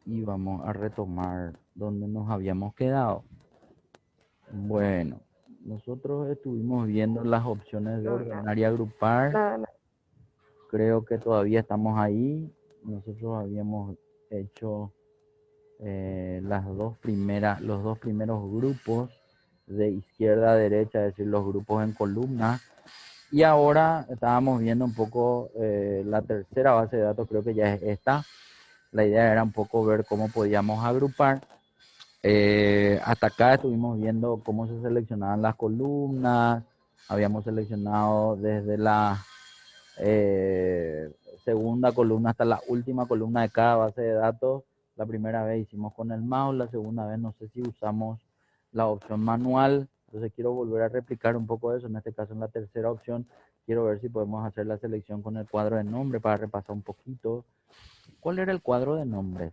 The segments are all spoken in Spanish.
y vamos a retomar donde nos habíamos quedado. Bueno, nosotros estuvimos viendo las opciones de No, nada, ordenar y agrupar. nada, nada. Creo que todavía estamos ahí. Nosotros habíamos hecho los dos primeros grupos de izquierda a derecha, es decir, los grupos en columnas. Y ahora estábamos viendo un poco la tercera base de datos, creo que ya es esta. La idea era un poco ver cómo podíamos agrupar. Hasta acá estuvimos viendo cómo se seleccionaban las columnas. Habíamos seleccionado desde la eh, segunda columna hasta la última columna de cada base de datos. La primera vez hicimos con el mouse, la segunda vez no sé si usamos la opción manual. Entonces quiero volver a replicar un poco eso. En este caso, en la tercera opción, quiero ver si podemos hacer la selección con el cuadro de nombre para repasar un poquito. ¿Cuál era el cuadro de nombres?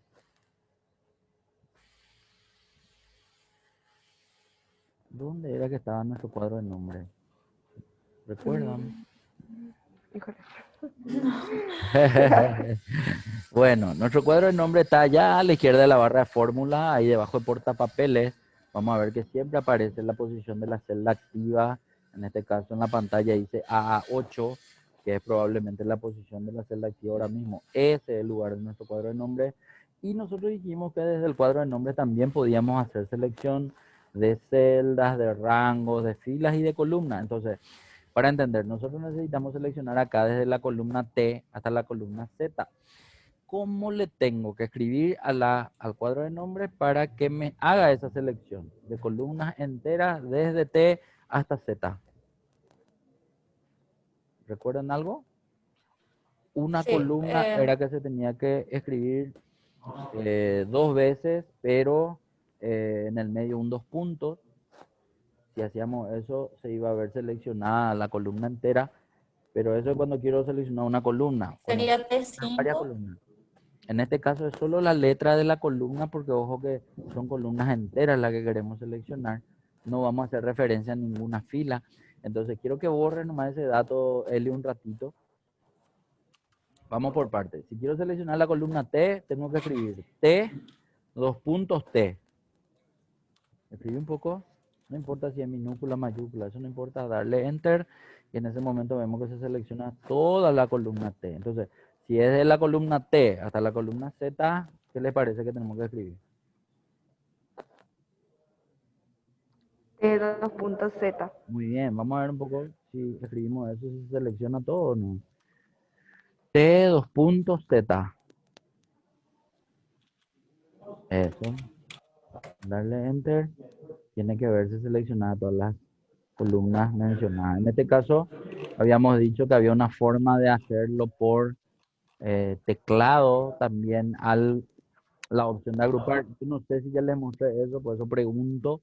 ¿Dónde era que estaba nuestro cuadro de nombre? ¿Recuerdan? Mm, híjole. Bueno, nuestro cuadro de nombre está allá a la izquierda de la barra de fórmula, ahí debajo de portapapeles. Vamos a ver que siempre aparece la posición de la celda activa. En este caso en la pantalla dice AA8, que es probablemente la posición de la celda activa ahora mismo. Ese es el lugar de nuestro cuadro de nombre. Y nosotros dijimos que desde el cuadro de nombre también podíamos hacer selección de celdas, de rangos, de filas y de columnas. Entonces, para entender, nosotros necesitamos seleccionar acá desde la columna T hasta la columna Z. ¿Cómo le tengo que escribir al cuadro de nombre para que me haga esa selección de columnas enteras desde T hasta Z? ¿Recuerdan algo? Una Sí, columna era que se tenía que escribir dos veces, pero en el medio un dos puntos. Si hacíamos eso, se iba a ver seleccionada la columna entera, pero eso es cuando quiero seleccionar una columna. Cuando sería varias T5. columnas. En este caso es solo la letra de la columna, porque ojo que son columnas enteras las que queremos seleccionar. No vamos a hacer referencia a ninguna fila. Entonces quiero que borre nomás ese dato, Eli, un ratito. Vamos por partes. Si quiero seleccionar la columna T, tengo que escribir T, dos puntos T. Escribí un poco, no importa si es minúscula, mayúscula, eso no importa, darle Enter y en ese momento vemos que se selecciona toda la columna T. Entonces, si es de la columna T hasta la columna Z, ¿qué les parece que tenemos que escribir? Dos puntos Z. Muy bien, vamos a ver un poco si escribimos eso, si se selecciona todo o no. T, dos puntos, Z. Eso, darle Enter. Tiene que verse seleccionadas todas las columnas mencionadas. En este caso, habíamos dicho que había una forma de hacerlo por teclado también la opción de agrupar. Yo no sé si ya les mostré eso, por eso pregunto.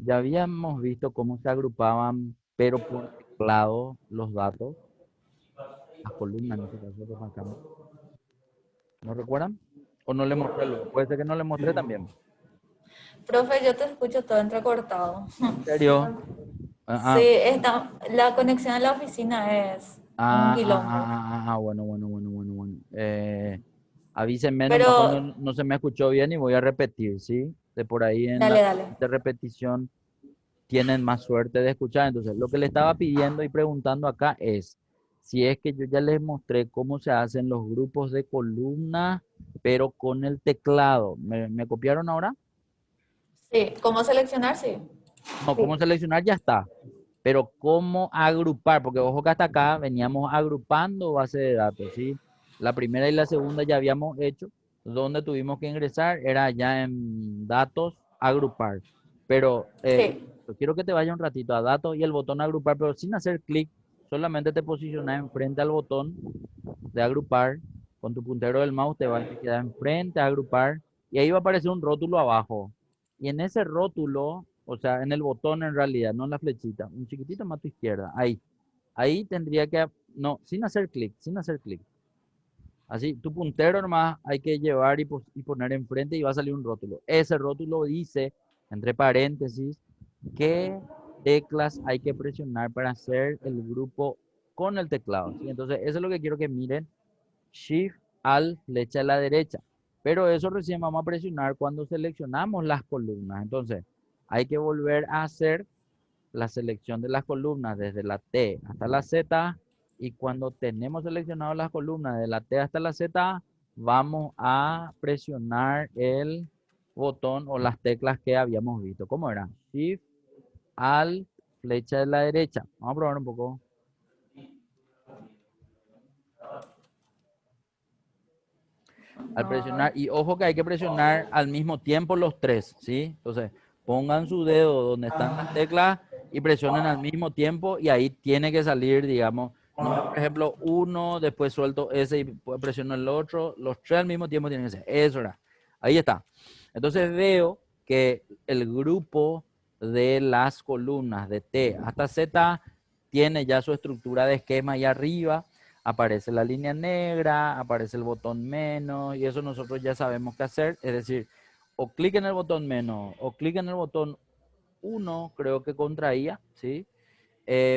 Ya habíamos visto cómo se agrupaban, pero por teclado, los datos, las columnas en este caso que marcamos. ¿No recuerdan? ¿O no le mostré luego? Puede ser que no le mostré también. Profe, yo te escucho todo entrecortado. ¿En serio? Sí, Ah, la conexión a la oficina es un quilombo. bueno, bueno, bueno, bueno, bueno. Avísenme nomás cuando Pero no se me escuchó bien y voy a repetir, ¿sí? De por ahí en la dale, dale. de repetición tienen más suerte de escuchar. Entonces, lo que le estaba pidiendo y preguntando acá es si es que yo ya les mostré cómo se hacen los grupos de columna, pero con el teclado. ¿Me copiaron ahora? Sí, ¿cómo seleccionar? Sí. No, Sí. cómo seleccionar ya está. Pero cómo agrupar, porque ojo que hasta acá veníamos agrupando base de datos, ¿sí? La primera y la segunda ya habíamos hecho, donde tuvimos que ingresar era ya en datos, agrupar. Pero Sí. quiero que te vaya un ratito a datos y el botón agrupar, pero sin hacer clic, solamente te posicionas enfrente al botón de agrupar, con tu puntero del mouse te vas a quedar enfrente a agrupar y ahí va a aparecer un rótulo abajo. Y en ese rótulo, o sea, en el botón en realidad, no en la flechita, un chiquitito más a tu izquierda, ahí tendría que, no, sin hacer clic, sin hacer clic. Así, tu puntero nomás hay que llevar y poner enfrente y va a salir un rótulo. Ese rótulo dice, entre paréntesis, qué teclas hay que presionar para hacer el grupo con el teclado, ¿sí? Entonces, eso es lo que quiero que miren. Shift al flecha a la derecha. Pero eso recién vamos a presionar cuando seleccionamos las columnas. Entonces, hay que volver a hacer la selección de las columnas desde la T hasta la Z. Y cuando tenemos seleccionado las columnas de la T hasta la Z, vamos a presionar el botón o las teclas que habíamos visto. ¿Cómo era? Shift, Alt, flecha de la derecha. Vamos a probar un poco. Al presionar, y ojo que hay que presionar al mismo tiempo los tres, ¿sí? Entonces, pongan su dedo donde están las teclas y presionen al mismo tiempo y ahí tiene que salir, digamos, no es, por ejemplo, uno, después suelto ese y presiono el otro, los tres al mismo tiempo tienen que ser. Eso era. Ahí está. Entonces veo que el grupo de las columnas de T hasta Z tiene ya su estructura de esquema ahí arriba. Aparece la línea negra, aparece el botón menos y eso nosotros ya sabemos qué hacer. Es decir, o clic en el botón menos o clic en el botón 1, creo que contraía, ¿sí?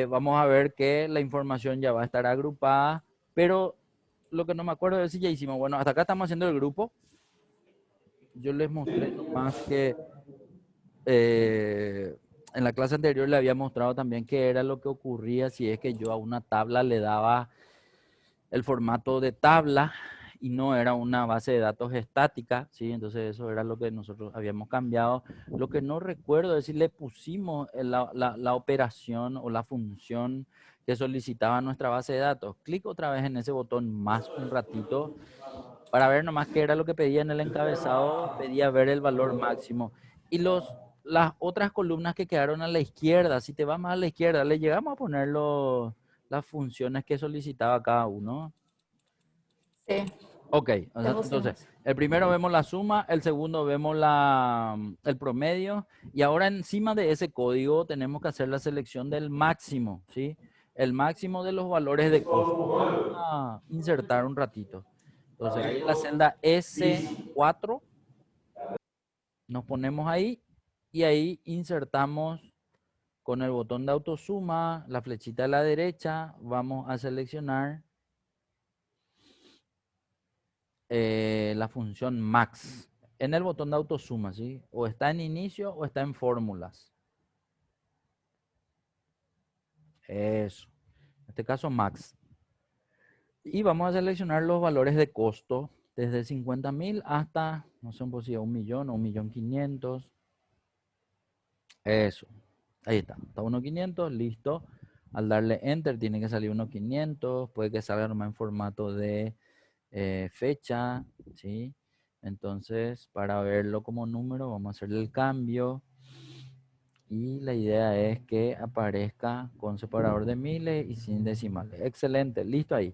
Vamos a ver que la información ya va a estar agrupada, pero lo que no me acuerdo es si ya hicimos. Bueno, hasta acá estamos haciendo el grupo. Yo les mostré nomás que en la clase anterior le había mostrado también qué era lo que ocurría si es que yo a una tabla le daba el formato de tabla y no era una base de datos estática, ¿sí? Entonces eso era lo que nosotros habíamos cambiado. Lo que no recuerdo es si le pusimos la operación o la función que solicitaba nuestra base de datos. Clic otra vez en ese botón más un ratito para ver nomás qué era lo que pedía en el encabezado. Pedía ver el valor máximo. Y las otras columnas que quedaron a la izquierda, si te vas más a la izquierda, le llegamos a poner las funciones que solicitaba cada uno. Sí, Ok, le entonces, pusimos. el primero vemos la suma, el segundo vemos el promedio, y ahora encima de ese código tenemos que hacer la selección del máximo, ¿sí? El máximo de los valores de costo. Vamos a insertar un ratito. Entonces, ahí en la celda S4, nos ponemos ahí, y ahí insertamos con el botón de autosuma, la flechita a la derecha, vamos a seleccionar la función max en el botón de autosuma, ¿sí? O está en inicio o está en fórmulas. Eso. En este caso max. Y vamos a seleccionar los valores de costo desde 50.000 hasta, no sé, pues si 1.000.000 o 1.500.000. Eso. Ahí está. Está 1.500.000, listo. Al darle enter tiene que salir 1.500.000. Puede que salga nomás en formato de fecha, ¿sí? Entonces, para verlo como número, vamos a hacerle el cambio. Y la idea es que aparezca con separador de miles y sin decimales. Excelente, listo ahí.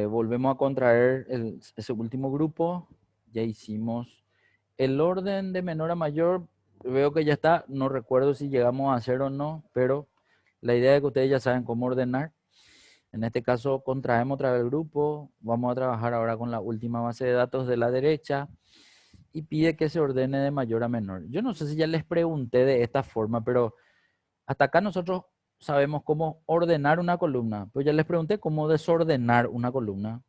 Volvemos a contraer ese último grupo. Ya hicimos el orden de menor a mayor. Veo que ya está. No recuerdo si llegamos a hacer o no, pero la idea es que ustedes ya saben cómo ordenar. En este caso, contraemos otra vez el grupo. Vamos a trabajar ahora con la última base de datos de la derecha y pide que se ordene de mayor a menor. Yo no sé si ya les pregunté de esta forma, pero hasta acá nosotros sabemos cómo ordenar una columna. Pues ya les pregunté cómo desordenar una columna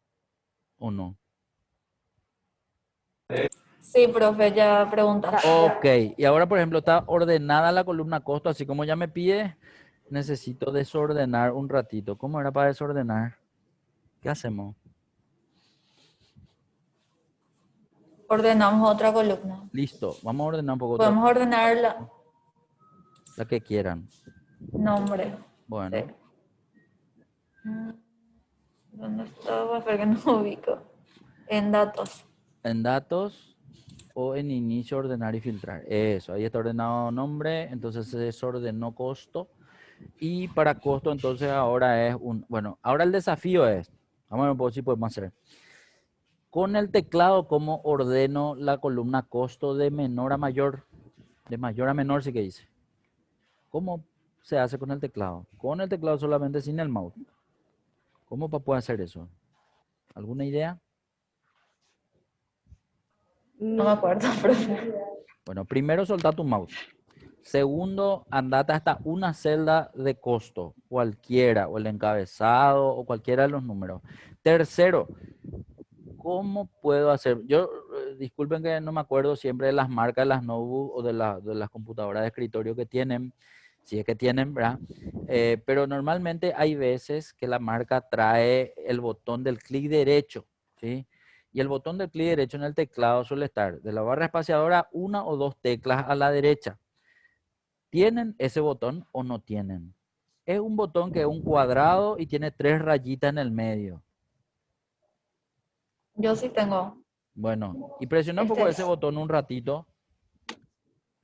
o no. Sí, profe, ya preguntaste. Ok, y ahora por ejemplo está ordenada la columna costo, así como ya me pide, necesito desordenar un ratito. ¿Cómo era para desordenar? ¿Qué hacemos? Ordenamos otra columna. Listo, vamos a ordenar un poco otra, Podemos ordenar la la que quieran. nombre. Bueno, Sí. ¿Dónde estaba? Porque no ubico. En datos. en datos o en inicio ordenar y filtrar. Eso, ahí está ordenado nombre, entonces se desordenó costo. Y para costo entonces ahora es bueno, ahora el desafío es, vamos a ver un poco si podemos hacer. Con el teclado, ¿cómo ordeno la columna costo de menor a mayor? De mayor a menor, sí que dice. ¿Cómo se hace con el teclado? Con el teclado solamente sin el mouse. ¿Cómo puede hacer eso? ¿Alguna idea? No me acuerdo, profe. Bueno, primero solta tu mouse. Segundo, andate hasta una celda de costo, cualquiera, o el encabezado, o cualquiera de los números. Tercero, ¿cómo puedo hacer? Yo, disculpen que no me acuerdo siempre de las marcas de las notebooks o de las computadoras de escritorio que tienen, si es que tienen, ¿verdad? Pero normalmente hay veces que la marca trae el botón del clic derecho, ¿sí? Y el botón del clic derecho en el teclado suele estar de la barra espaciadora una o dos teclas a la derecha. ¿Tienen ese botón o no tienen? Es un botón que es un cuadrado y tiene 3 rayitas en el medio. Yo sí tengo. Bueno, y presiona un poco Este ese es. botón un ratito.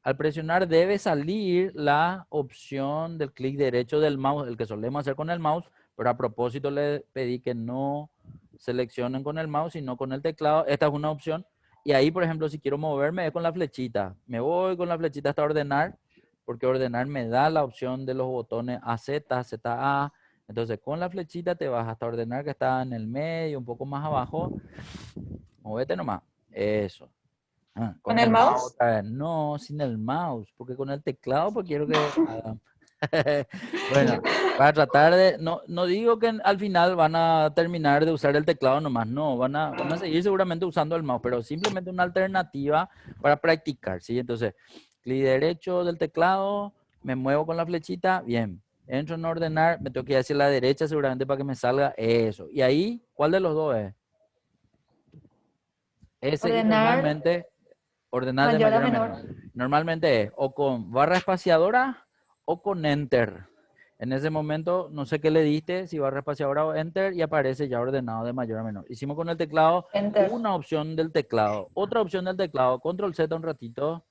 Al presionar debe salir la opción del clic derecho del mouse, el que solemos hacer con el mouse, pero a propósito le pedí que no seleccionen con el mouse, sino con el teclado. Esta es una opción. Y ahí, por ejemplo, si quiero moverme es con la flechita. Me voy con la flechita hasta ordenar, porque ordenar me da la opción de los botones AZ, ZA. Entonces, con la flechita te vas hasta ordenar, que está en el medio, un poco más abajo. Móvete nomás. Eso. ¿Con Con el el mouse mouse? otra vez. No, sin el mouse, porque con el teclado pues quiero que hagan. Bueno, para tratar de, no digo que al final van a terminar de usar el teclado nomás, no, van a seguir seguramente usando el mouse, pero simplemente una alternativa para practicar, ¿sí? Entonces, clic derecho del teclado, me muevo con la flechita, bien. Entro en ordenar, me tengo que ir hacia la derecha seguramente para que me salga eso. Y ahí, ¿cuál de los dos es? Ese y Ordenar normalmente ordenar de mayor a mayor a menor. menor. Normalmente es o con barra espaciadora o con enter. En ese momento, no sé qué le diste, si barra espaciadora o enter, y aparece ya ordenado de mayor a menor. Hicimos con el teclado Enter. una opción del teclado, otra opción del teclado, control Z un ratito,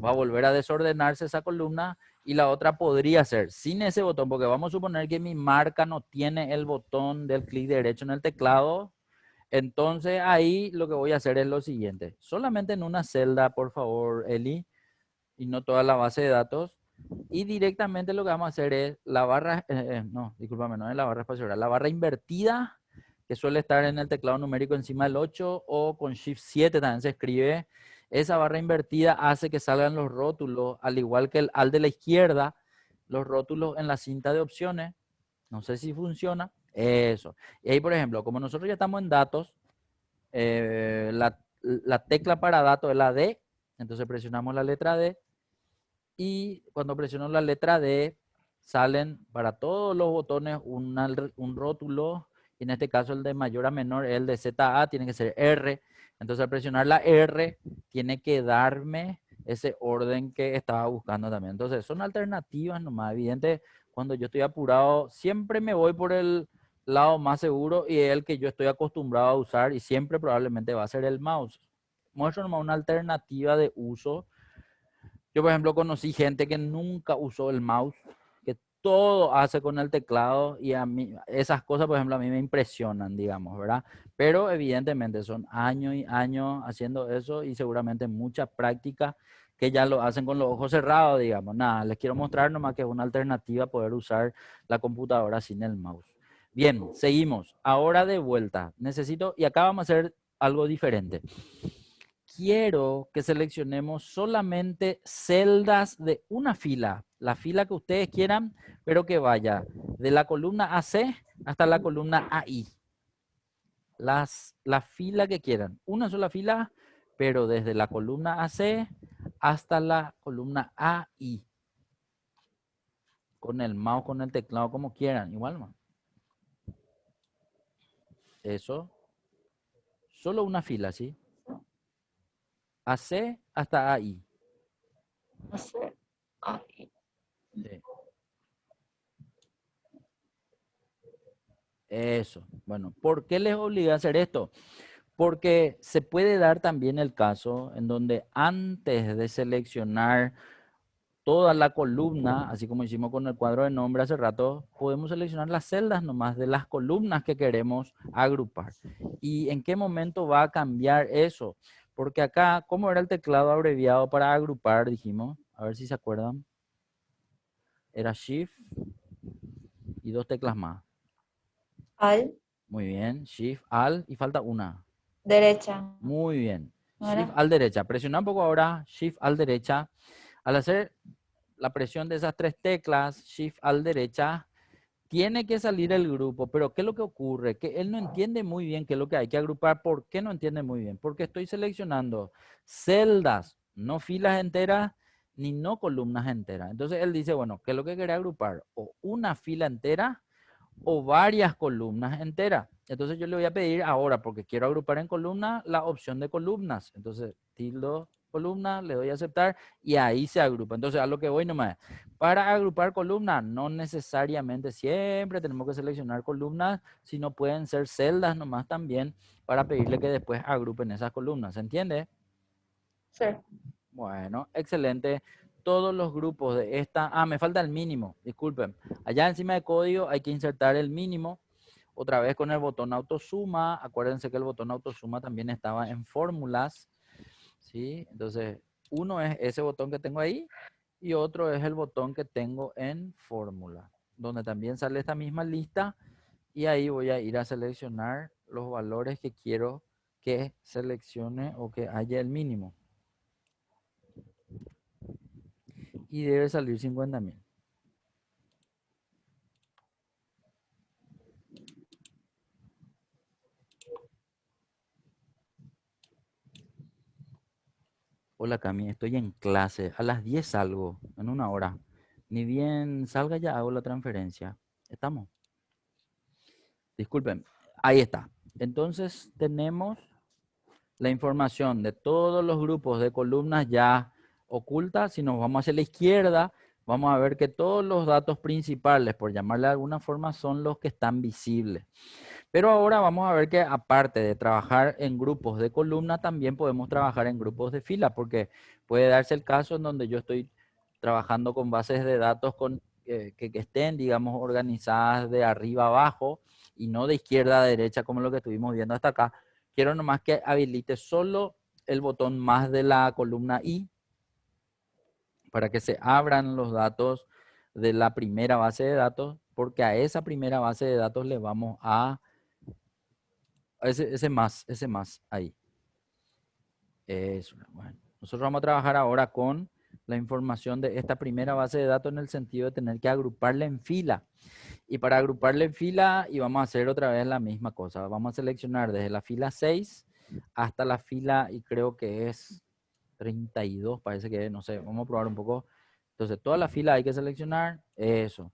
va a volver a desordenarse esa columna y la otra podría ser sin ese botón, porque vamos a suponer que mi marca no tiene el botón del clic derecho en el teclado. Entonces ahí lo que voy a hacer es lo siguiente. Solamente en una celda, por favor, Eli, y no toda la base de datos. Y directamente lo que vamos a hacer es la barra, no, discúlpame, no es la barra espacial, la barra invertida, que suele estar en el teclado numérico encima del 8 o con Shift 7 también se escribe. Esa barra invertida hace que salgan los rótulos, al igual que el al de la izquierda, los rótulos en la cinta de opciones. No sé si funciona. Eso. Y ahí, por ejemplo, como nosotros ya estamos en datos, la tecla para datos es la D, entonces presionamos la letra D y cuando presiono la letra D salen para todos los botones un rótulo, y en este caso el de mayor a menor, el de ZA tiene que ser R, entonces al presionar la R tiene que darme ese orden que estaba buscando también. Entonces son alternativas nomás, evidente, cuando yo estoy apurado siempre me voy por el lado más seguro y el que yo estoy acostumbrado a usar y siempre probablemente va a ser el mouse. Muestro nomás una alternativa de uso. Yo, por ejemplo, conocí gente que nunca usó el mouse, que todo hace con el teclado y a mí esas cosas, por ejemplo, a mí me impresionan, digamos, ¿verdad? Pero evidentemente son años y años haciendo eso y seguramente mucha práctica que ya lo hacen con los ojos cerrados, digamos. Nada, les quiero mostrar nomás que es una alternativa poder usar la computadora sin el mouse. Bien, seguimos. Ahora de vuelta. Necesito, y acá vamos a hacer algo diferente. Quiero que seleccionemos solamente celdas de una fila, la fila que ustedes quieran, pero que vaya de la columna AC hasta la columna AI. La fila que quieran, una sola fila, pero desde la columna AC hasta la columna AI. Con el mouse, con el teclado, como quieran, igual más. Eso, solo una fila, ¿sí? AC hasta AI. No sé. Ahí. Sí. Eso. Bueno, ¿por qué les obliga a hacer esto? Porque se puede dar también el caso en donde antes de seleccionar toda la columna, así como hicimos con el cuadro de nombre hace rato, podemos seleccionar las celdas nomás de las columnas que queremos agrupar. ¿Y en qué momento va a cambiar eso? Porque acá, ¿cómo era el teclado abreviado para agrupar? Dijimos, a ver si se acuerdan. Era Shift y dos teclas más. Al, Muy bien, Shift, Alt y falta una. derecha. Muy bien. ¿No Shift era? al derecha. Presiona un poco ahora. Shift al derecha. Al hacer la presión de esas tres teclas, Shift al derecha, tiene que salir el grupo, pero ¿qué es lo que ocurre? Que él no entiende muy bien qué es lo que hay que agrupar. ¿Por qué no entiende muy bien? Porque estoy seleccionando celdas, no filas enteras, ni no columnas enteras. Entonces él dice, bueno, ¿qué es lo que quiere agrupar? O una fila entera o varias columnas enteras. Entonces yo le voy a pedir ahora, porque quiero agrupar en columnas, la opción de columnas. Entonces, tildo columna, le doy a aceptar y ahí se agrupa. Entonces, a lo que voy nomás. Para agrupar columnas, no necesariamente siempre tenemos que seleccionar columnas, sino pueden ser celdas nomás también para pedirle que después agrupen esas columnas. ¿Se entiende? Sí. Bueno, excelente. Todos los grupos de esta... Ah, me falta el mínimo, disculpen. Allá encima de código hay que insertar el mínimo. Otra vez con el botón autosuma. Acuérdense que el botón autosuma también estaba en fórmulas. ¿Sí? Entonces, uno es ese botón que tengo ahí y otro es el botón que tengo en fórmula, donde también sale esta misma lista y ahí voy a ir a seleccionar los valores que quiero que seleccione o que haya el mínimo. Y debe salir 50.000. Hola Cami, estoy en clase. A las 10 salgo, en una hora. Ni bien salga ya hago la transferencia. ¿Estamos? Disculpen. Ahí está. Entonces tenemos la información de todos los grupos de columnas ya ocultas. Si nos vamos hacia la izquierda, vamos a ver que todos los datos principales, por llamarle de alguna forma, son los que están visibles. Pero ahora vamos a ver que aparte de trabajar en grupos de columna, también podemos trabajar en grupos de fila, porque puede darse el caso en donde yo estoy trabajando con bases de datos que estén, digamos, organizadas de arriba a abajo y no de izquierda a derecha como lo que estuvimos viendo hasta acá. Quiero nomás que habilite solo el botón más de la columna I para que se abran los datos de la primera base de datos, porque a esa primera base de datos le vamos a ese más ahí. Eso, bueno. Nosotros vamos a trabajar ahora con la información de esta primera base de datos en el sentido de tener que agruparla en fila. Y para agruparla en fila, y vamos a hacer otra vez la misma cosa. Vamos a seleccionar desde la fila 6 hasta la fila, y creo que es 32, parece que, no sé, vamos a probar un poco. Entonces, toda la fila hay que seleccionar, eso.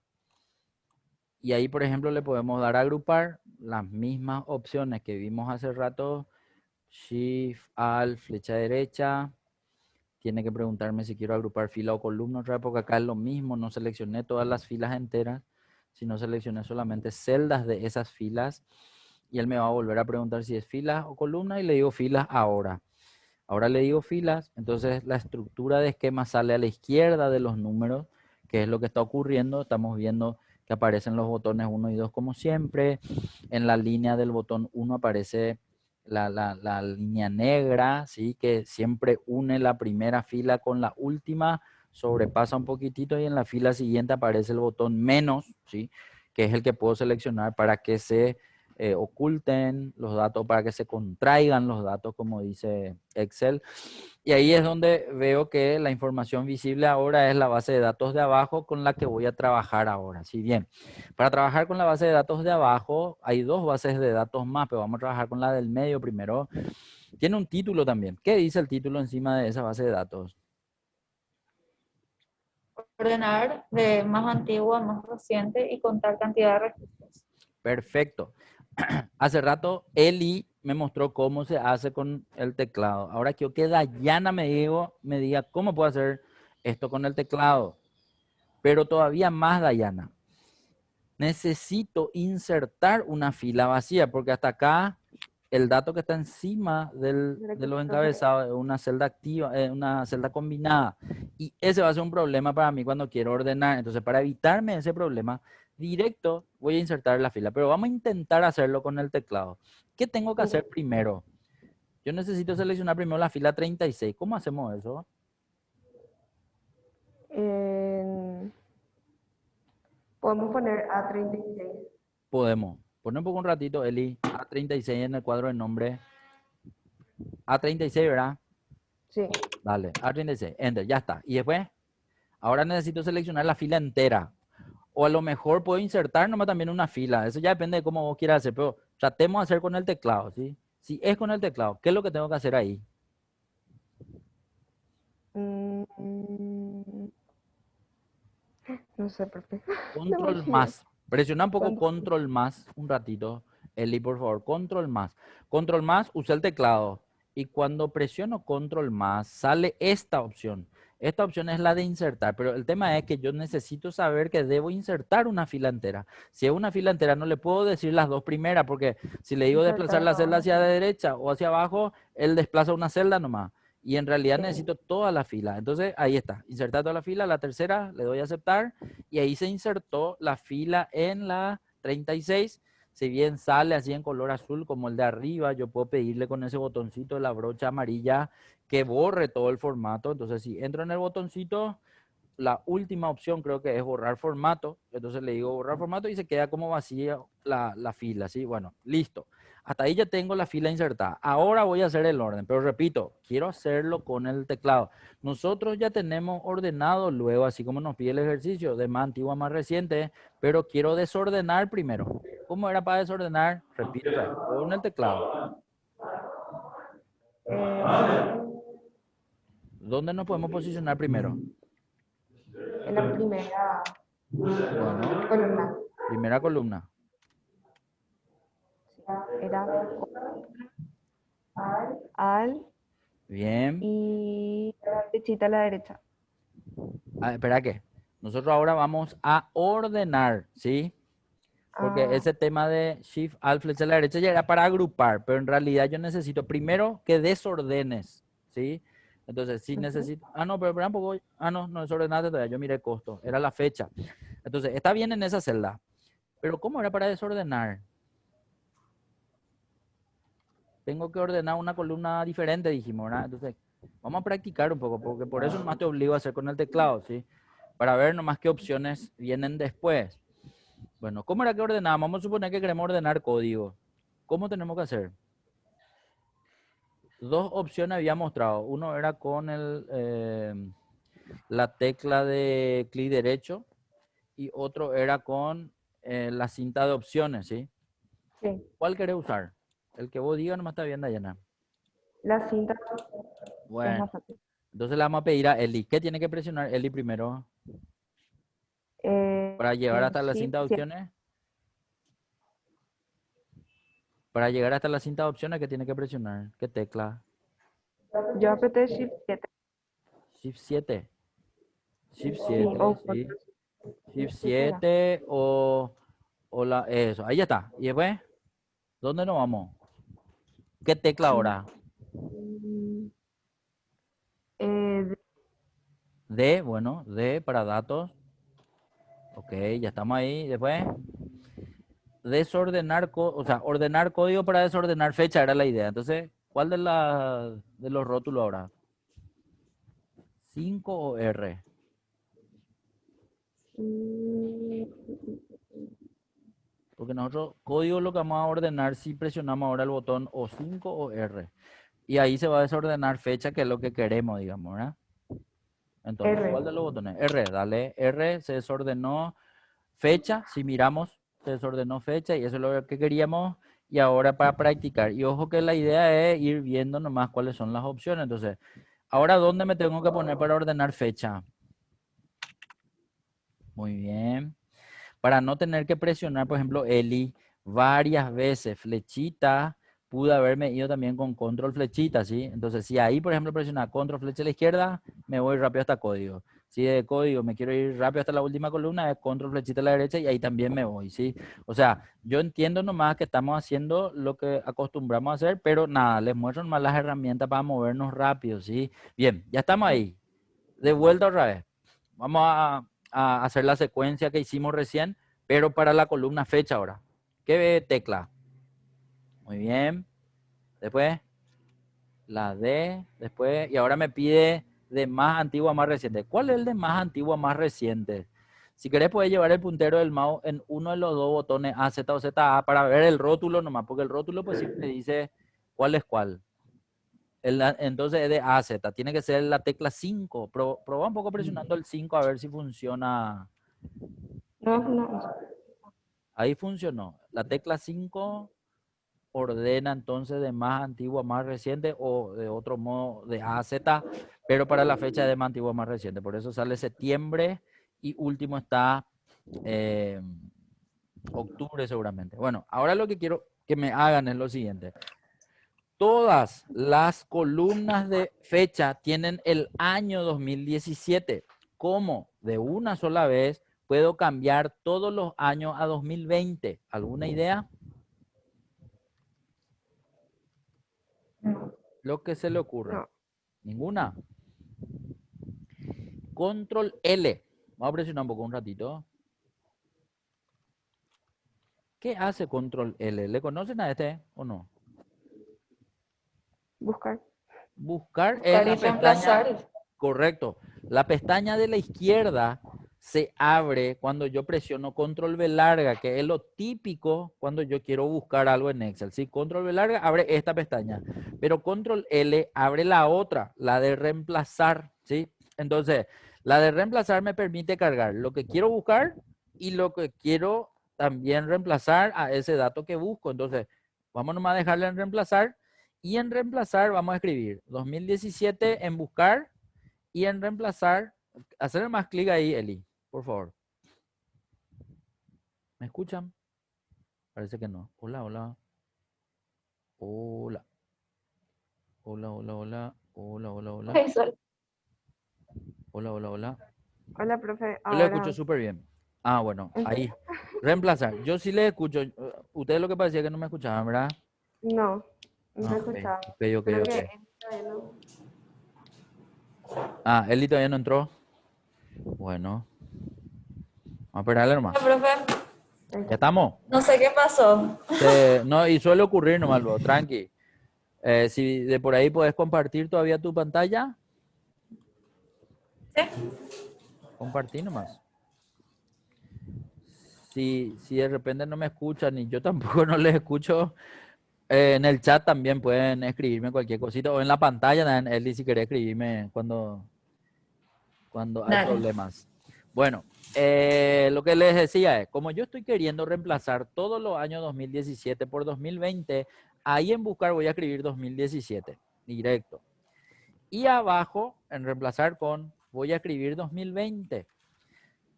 Y ahí, por ejemplo, le podemos dar a agrupar las mismas opciones que vimos hace rato. Shift, Alt, flecha derecha. Tiene que preguntarme si quiero agrupar fila o columna otra vez, porque acá es lo mismo. No seleccioné todas las filas enteras, sino seleccioné solamente celdas de esas filas. Y él me va a volver a preguntar si es filas o columna y le digo filas ahora. Ahora le digo filas, entonces la estructura de esquema sale a la izquierda de los números, que es lo que está ocurriendo. Estamos viendo que aparecen los botones 1 y 2 como siempre. En la línea del botón 1 aparece la línea negra, ¿sí? Que siempre une la primera fila con la última, sobrepasa un poquitito y en la fila siguiente aparece el botón menos, ¿sí? Que es el que puedo seleccionar para que se oculten los datos, para que se contraigan los datos, como dice Excel. Y ahí es donde veo que la información visible ahora es la base de datos de abajo con la que voy a trabajar ahora. ¿Sí? Bien, para trabajar con la base de datos de abajo hay dos bases de datos más, pero vamos a trabajar con la del medio primero. Tiene un título también. ¿Qué dice el título encima de esa base de datos? Ordenar de más antiguo a más reciente y contar cantidad de registros. Perfecto. Hace rato Eli me mostró cómo se hace con el teclado. Ahora quiero que Dayana me diga cómo puedo hacer esto con el teclado. Pero todavía más, Dayana. Necesito insertar una fila vacía, porque hasta acá el dato que está encima de los encabezados es una celda activa, es una celda combinada. Y ese va a ser un problema para mí cuando quiero ordenar. Entonces, para evitarme ese problema, directo voy a insertar la fila. Pero vamos a intentar hacerlo con el teclado. ¿Qué tengo que hacer primero? Yo necesito seleccionar primero la fila 36. ¿Cómo hacemos eso? Podemos poner A36. Podemos. Poner un poco un ratito, Eli. A36 en el cuadro de nombre. A36, ¿verdad? Sí. Dale, A36, Enter, ya está. Y después, ahora necesito seleccionar la fila entera. O a lo mejor puedo insertar nomás también una fila. Eso ya depende de cómo vos quieras hacer, pero tratemos de hacer con el teclado, ¿sí? Si es con el teclado, ¿qué es lo que tengo que hacer ahí? Mm, mm, no sé, profe. No me Control olvidé. más. Presiona un poco ¿Cuándo? control más un ratito. Eli, por favor, control más. Control más, usa el teclado. Y cuando presiono control más, sale esta opción. Esta opción es la de insertar, pero el tema es que yo necesito saber que debo insertar una fila entera. Si es una fila entera, no le puedo decir las dos primeras, porque si le digo desplazar Insertar la celda todo. hacia la derecha o hacia abajo, él desplaza una celda nomás. Y en realidad Sí. necesito toda la fila. Entonces, ahí está. Insertar toda la fila. La tercera, le doy a aceptar y ahí se insertó la fila en la 36. Si bien sale así en color azul como el de arriba, yo puedo pedirle con ese botoncito de la brocha amarilla que borre todo el formato. Entonces, si entro en el botoncito, la última opción creo que es borrar formato. Entonces le digo borrar formato y se queda como vacía la fila, ¿sí? Bueno, listo. Hasta ahí ya tengo la fila insertada. Ahora voy a hacer el orden, pero repito, quiero hacerlo con el teclado. Nosotros ya tenemos ordenado luego, así como nos pide el ejercicio, de más antiguo a más reciente, pero quiero desordenar primero. ¿Cómo era para desordenar? Repito otra vez, con el teclado. Eh, ¿Dónde nos podemos posicionar primero? en la primera Bueno, columna. primera columna. Era al Bien. y derechita a la derecha. Ah, espera que nosotros ahora vamos a ordenar, ¿sí? Porque Ah, ese tema de Shift Alt flecha a la derecha ya era para agrupar, pero en realidad yo necesito primero que desordenes, ¿sí? Entonces, si ujú. necesito, no, pero espera un poco, no, no desordenaste todavía, yo miré costo, era la fecha. Entonces, está bien en esa celda, pero ¿cómo era para desordenar? Tengo que ordenar una columna diferente, dijimos, ¿verdad? Entonces, vamos a practicar un poco, porque por eso nomás te obligo a hacer con el teclado, ¿sí? Para ver nomás qué opciones vienen después. Bueno, ¿cómo era que ordenábamos? Vamos a suponer que queremos ordenar código. ¿Cómo tenemos que hacer? Dos opciones había mostrado. Uno era con la tecla de clic derecho y otro era con la cinta de opciones, ¿sí? Sí, ¿Cuál querés usar? El que vos digas nomás está bien, Dayana. la cinta es Bueno, más fácil. entonces le vamos a pedir a Eli. ¿Qué tiene que presionar Eli primero para llevar hasta la Shift cinta de 7. opciones? Para llegar hasta la cinta de opciones, ¿qué tiene que presionar? ¿Qué tecla? Yo apreté Shift 7. Shift 7. Shift Sí, 7, o sí. control Shift 7 era. 7 o eso. Ahí ya está. Y después, ¿dónde nos vamos? ¿Qué tecla ahora? Mm, eh, D, bueno, D para datos. Ok, ya estamos ahí. Después, desordenar, o sea, ordenar código para desordenar fecha era la idea. Entonces, ¿cuál de los rótulos ahora? 5 o R. mm, Porque nosotros, código lo que vamos a ordenar si presionamos ahora el botón o 5 o R. Y ahí se va a desordenar fecha, que es lo que queremos, digamos, ¿verdad? Entonces, ¿cuál de R. los botones? R, dale. R, se desordenó fecha. Si miramos, se desordenó fecha y eso es lo que queríamos. Y ahora para practicar. Y ojo que la idea es ir viendo nomás cuáles son las opciones. Entonces, ahora, ¿dónde me tengo que poner para ordenar fecha? Muy bien. Para no tener que presionar, por ejemplo, Eli varias veces, flechita, pude haberme ido también con control flechita, ¿sí? Entonces, si ahí, por ejemplo, presiona control flecha a la izquierda, me voy rápido hasta código. Si de código me quiero ir rápido hasta la última columna, es control flechita a la derecha y ahí también me voy, ¿sí? O sea, yo entiendo nomás que estamos haciendo lo que acostumbramos a hacer, pero nada, les muestro nomás las herramientas para movernos rápido, ¿sí? Bien, ya estamos Sí. ahí. De vuelta otra vez. Vamos a hacer la secuencia que hicimos recién, pero para la columna fecha ahora. ¿Qué tecla? Muy bien. Después la D. Después, y ahora me pide de más antiguo a más reciente. ¿Cuál es el de más antiguo a más reciente? Si querés, puedes llevar el puntero del mouse en uno de los dos botones A, Z o Z, A para ver el rótulo nomás, porque el rótulo pues siempre dice cuál es cuál. Entonces es de A a Z. Tiene que ser la tecla 5. Proba un poco presionando el 5 a ver si funciona No, no. Ahí funcionó. La tecla 5 ordena entonces de más antiguo a más reciente o de otro modo de A a Z, pero para la fecha de más antiguo a más reciente. Por eso sale septiembre y último está eh, octubre seguramente. Bueno, ahora lo que quiero que me hagan es lo siguiente. Todas las columnas de fecha tienen el año 2017. ¿Cómo? De una sola vez puedo cambiar todos los años a 2020. ¿Alguna idea? No. Lo que se le ocurra. No. ¿Ninguna? Control L. Vamos a presionar un poco un ratito. ¿Qué hace Control L? ¿Le conocen a este o no? Buscar. Buscar es Buscar y la pestaña, reemplazar. correcto. La pestaña de la izquierda se abre cuando yo presiono Control V larga, que es lo típico cuando yo quiero buscar algo en Excel. ¿Sí? Control V larga abre esta pestaña, pero Control L abre la otra, la de reemplazar. ¿Sí? Entonces, la de reemplazar me permite cargar lo que quiero buscar y lo que quiero también reemplazar a ese dato que busco. Entonces, vamos nomás a dejarle en reemplazar. Y en reemplazar vamos a escribir 2017 en buscar y en reemplazar, hacer más clic ahí, Eli, por favor. ¿Me escuchan? Parece que no. Hola, hola. Hola. Hola, hola, hola. Hola, hola, hola. Ay, Sol. Hola, hola, hola. Hola, profe. Yo les escucho Ahora. súper bien. Ah, bueno, ¿En serio? ahí. Reemplazar. Yo sí les escucho. Ustedes lo que parecía que no me escuchaban, ¿verdad? No. No Ah, he ok. escuchado. Ok, ok, Creo ok. que todavía no. Ah, Eli todavía no entró. Bueno, vamos a esperarle Hola, nomás. profe. ¿Ya estamos? No sé qué pasó. No, y suele ocurrir nomás, luego, tranqui. Si de por ahí puedes compartir todavía tu pantalla, ¿Sí? compartí nomás. Si de repente no me escuchan y yo tampoco no les escucho, en el chat también pueden escribirme cualquier cosita o en la pantalla también, Eli, si querés escribirme cuando hay Dale. problemas. Bueno, lo que les decía es, como yo estoy queriendo reemplazar todos los años 2017 por 2020, ahí en buscar voy a escribir 2017, directo. Y abajo, en reemplazar con, voy a escribir 2020.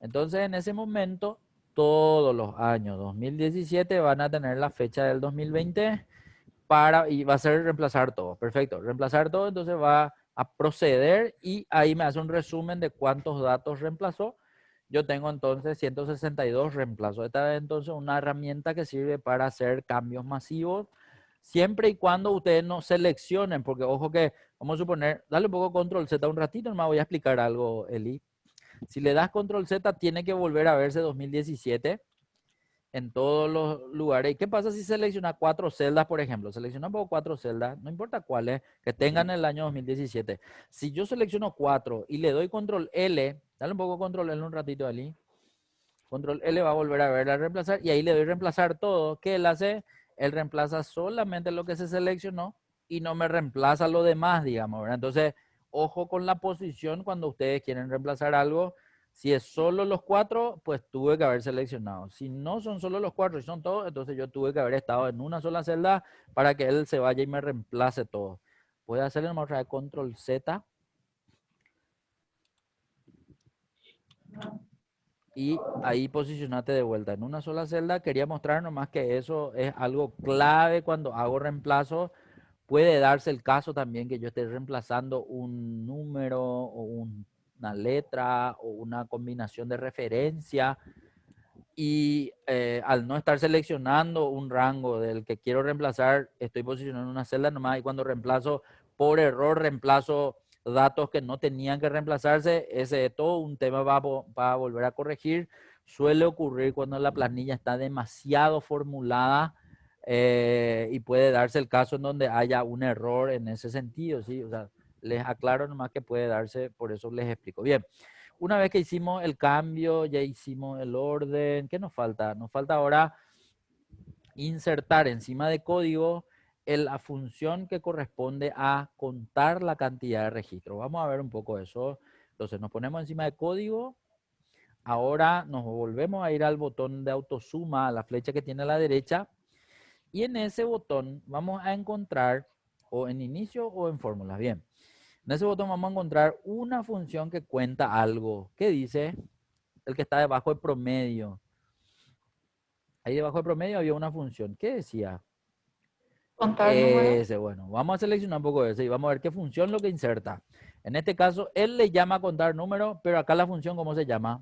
Entonces, en ese momento, todos los años 2017 van a tener la fecha del 2020 y va a ser reemplazar todo. Perfecto. Reemplazar todo, entonces va a proceder y ahí me hace un resumen de cuántos datos reemplazó. Yo tengo entonces 162 reemplazos. Esta es entonces una herramienta que sirve para hacer cambios masivos, siempre y cuando ustedes no seleccionen, porque ojo que, vamos a suponer, dale un poco control Z un ratito, nomás voy a explicar algo, Eli. Si le das control Z, tiene que volver a verse 2017 en todos los lugares. ¿Y qué pasa si selecciona 4 celdas, por ejemplo? Selecciona un poco 4 celdas, no importa cuáles, que tengan el año 2017. Si yo selecciono 4 y le doy control L, dale un poco control L un ratito, Ali. Control L va a volver a ver a reemplazar y ahí le doy reemplazar todo. ¿Qué él hace? Él reemplaza solamente lo que se seleccionó y no me reemplaza lo demás, digamos, ¿verdad? Entonces, ojo con la posición cuando ustedes quieren reemplazar algo. Si es solo los 4, pues tuve que haber seleccionado. Si no son solo los 4 y son todos, entonces yo tuve que haber estado en una sola celda para que él se vaya y me reemplace todo. Voy a hacerle otra vez control Z y ahí posicionate de vuelta en una sola celda. Quería mostrar nomás que eso es algo clave cuando hago reemplazo. Puede darse el caso también que yo esté reemplazando un número o una letra o una combinación de referencia y al no estar seleccionando un rango del que quiero reemplazar, estoy posicionando una celda nomás y cuando reemplazo por error, reemplazo datos que no tenían que reemplazarse, ese es todo un tema para volver a corregir. Suele ocurrir cuando la planilla está demasiado formulada y puede darse el caso en donde haya un error en ese sentido, ¿sí? O sea, les aclaro nomás que puede darse, por eso les explico. Bien. Una vez que hicimos el cambio, ya hicimos el orden, ¿qué nos falta? Nos falta ahora insertar encima de código la función que corresponde a contar la cantidad de registros. Vamos a ver un poco eso. Entonces nos ponemos encima de código, Ahora nos volvemos a ir al botón de autosuma, a la flecha que tiene a la derecha, y en ese botón vamos a encontrar, o en inicio o en fórmulas, bien. En ese botón vamos a encontrar una función que cuenta algo. ¿Qué dice? El que está debajo de promedio. Ahí debajo de promedio había una función. ¿Qué decía? Contar números. Ese, bueno, vamos a seleccionar un poco ese y vamos a ver qué función lo que inserta. En este caso, él le llama contar números, pero acá la función, ¿cómo se llama?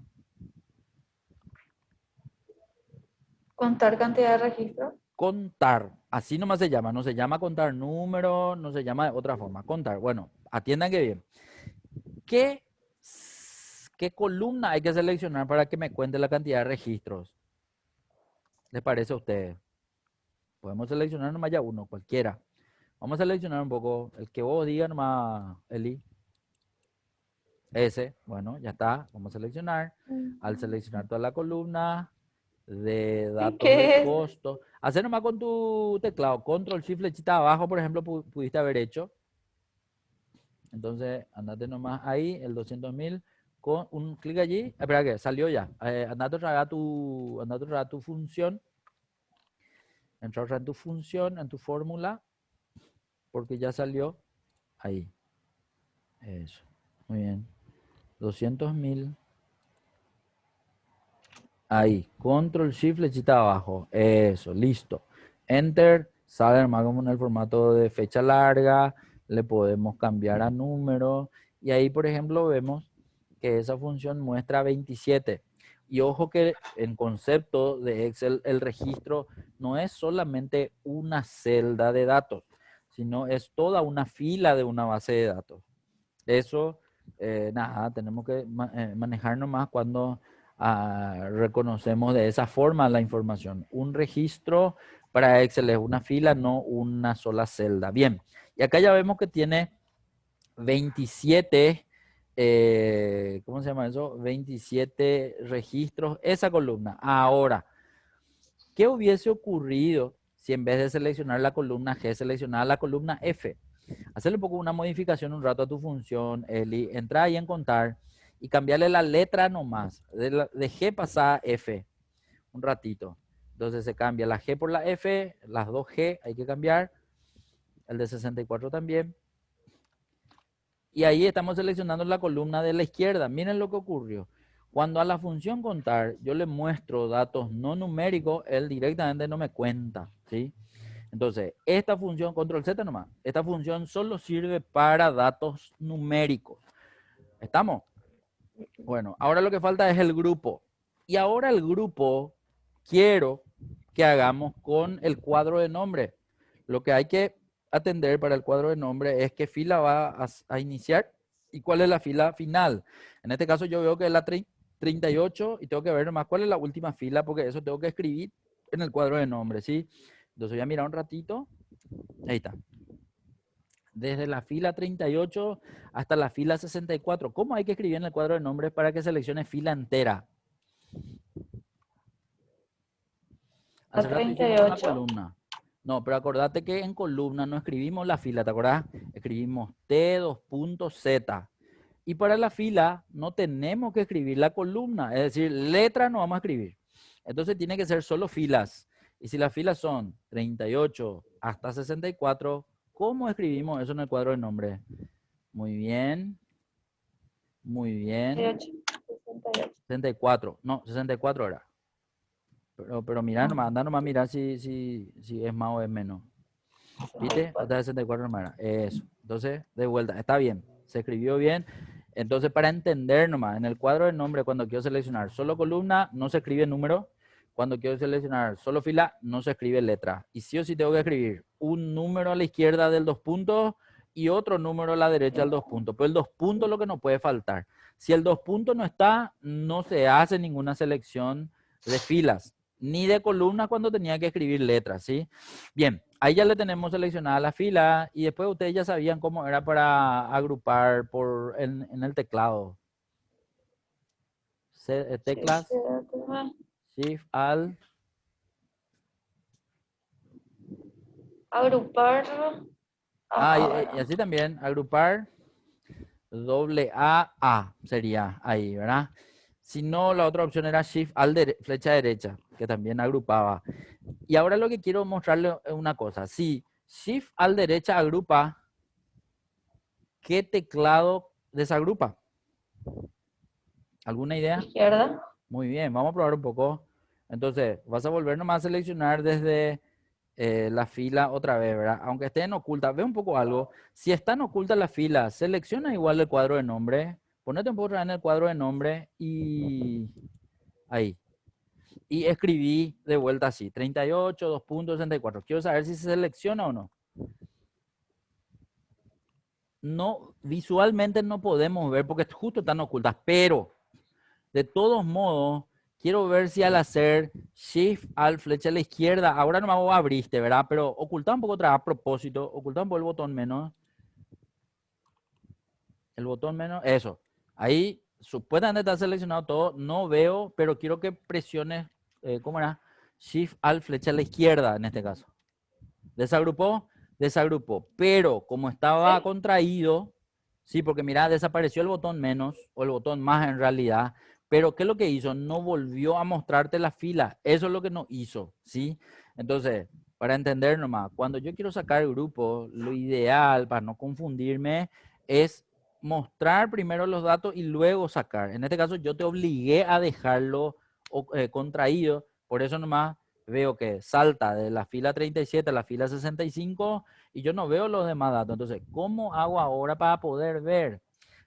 Contar cantidad de registros. Contar. Así nomás se llama. No se llama contar números, no se llama de otra forma. Contar. Bueno, atiendan que bien. ¿Qué, qué columna hay que seleccionar para que me cuente la cantidad de registros? ¿Les parece a ustedes? Podemos seleccionar nomás ya uno, cualquiera. Vamos a seleccionar un poco el que vos digas nomás, Eli. Ese, bueno, ya está. Vamos a seleccionar. Al seleccionar toda la columna de datos de ¿Qué es? costo. Hacer nomás con tu teclado. Control Shift flechita abajo, por ejemplo, pudiste haber hecho. Entonces, andate nomás ahí, el 200.000, con un clic allí. Espera que salió ya. Andate otra vez a tu función. Entra otra vez en tu función, en tu fórmula, porque ya salió ahí. Eso. Muy bien. 200.000. Ahí. Control Shift flechita abajo. Eso. Listo. Enter. Sale nomás como en el formato de fecha larga. Le podemos cambiar a número. Y ahí, por ejemplo, vemos que esa función muestra 27. Y ojo que en concepto de Excel, el registro no es solamente una celda de datos, sino es toda una fila de una base de datos. Eso, nada, tenemos que manejarnos más cuando reconocemos de esa forma la información. Un registro para Excel es una fila, no una sola celda. Bien, y acá ya vemos que tiene 27, ¿cómo se llama eso? 27 registros, esa columna. Ahora, ¿qué hubiese ocurrido si en vez de seleccionar la columna G, seleccionara la columna F? Hacerle un poco una modificación un rato a tu función, Eli. Entra ahí en contar y cambiarle la letra nomás. De G pasar a F un ratito. Entonces se cambia la G por la F, las dos G hay que cambiar. El de 64 también. Y ahí estamos seleccionando la columna de la izquierda. Miren lo que ocurrió. Cuando a la función contar yo le muestro datos no numéricos, él directamente no me cuenta, ¿sí? Entonces, esta función, control Z nomás, esta función solo sirve para datos numéricos. ¿Estamos? Bueno, ahora lo que falta es el grupo. Y ahora el grupo quiero que hagamos con el cuadro de nombre. Lo que hay que atender para el cuadro de nombre es qué fila va a iniciar y cuál es la fila final. En este caso yo veo que es la 38 y tengo que ver nomás cuál es la última fila porque eso tengo que escribir en el cuadro de nombre, ¿sí? Entonces voy a mirar un ratito. Ahí está. Desde la fila 38 hasta la fila 64. ¿Cómo hay que escribir en el cuadro de nombres para que seleccione fila entera? A Hace rato hicimos una 38. columna. No, pero acordate que en columna no escribimos la fila, ¿te acordás? Escribimos T2.Z. Y para la fila no tenemos que escribir la columna, es decir, letra no vamos a escribir. Entonces tiene que ser solo filas. Y si las filas son 38 hasta 64, ¿cómo escribimos eso en el cuadro de nombre? Muy bien. Muy bien. 68. 64. No, 64 era. Pero mira nomás, anda nomás a mirar si es más o es menos. ¿Viste? Hasta 64 nomás era. Eso. Entonces, de vuelta, está bien. Se escribió bien. Entonces, para entender nomás, en el cuadro de nombre, cuando quiero seleccionar solo columna, no se escribe número. Cuando quiero seleccionar solo fila, no se escribe letra. Y sí o sí tengo que escribir un número a la izquierda del 2 puntos y otro número a la derecha del 2 puntos. Pero el 2 puntos es lo que no puede faltar. Si el 2 puntos no está, no se hace ninguna selección de filas, ni de columnas cuando tenía que escribir letras, ¿sí? Bien, ahí ya le tenemos seleccionada la fila y después ustedes ya sabían cómo era para agrupar en el teclado. Teclas, Shift, Alt. Agrupar. Y así también, agrupar, AA sería ahí, ¿verdad? Si no, la otra opción era Shift al flecha derecha, que también agrupaba. Y ahora lo que quiero mostrarle es una cosa. Si Shift al derecha agrupa, ¿qué teclado desagrupa? ¿Alguna idea? Izquierda. Muy bien, vamos a probar un poco. Entonces, vas a volver nomás a seleccionar desde la fila otra vez, ¿verdad? Aunque esté en oculta, ve un poco algo. Si está en oculta la fila, selecciona igual el cuadro de nombre, ponete un poco otra vez en el cuadro de nombre y ahí. Y escribí de vuelta así, 38, 2.64. Quiero saber si se selecciona o no. No, visualmente no podemos ver porque justo están ocultas, pero de todos modos, quiero ver si al hacer Shift al flecha a la izquierda, ahora nomás vos abriste, ¿verdad? Pero oculta un poco otra vez a propósito, oculta un poco el botón menos, eso. Ahí supuestamente está seleccionado todo, no veo, pero quiero que presiones, ¿cómo era? Shift al flecha a la izquierda en este caso. ¿Desagrupó? Desagrupó. Pero como estaba ¿Sí? contraído, sí, porque mira, desapareció el botón menos o el botón más en realidad. Pero ¿qué es lo que hizo? No volvió a mostrarte la fila. Eso es lo que no hizo, ¿sí? Entonces, para entender nomás, cuando yo quiero sacar grupo, lo ideal para no confundirme es mostrar primero los datos y luego sacar. En este caso yo te obligué a dejarlo contraído, por eso nomás veo que salta de la fila 37 a la fila 65 y yo no veo los demás datos. Entonces, ¿cómo hago ahora para poder ver?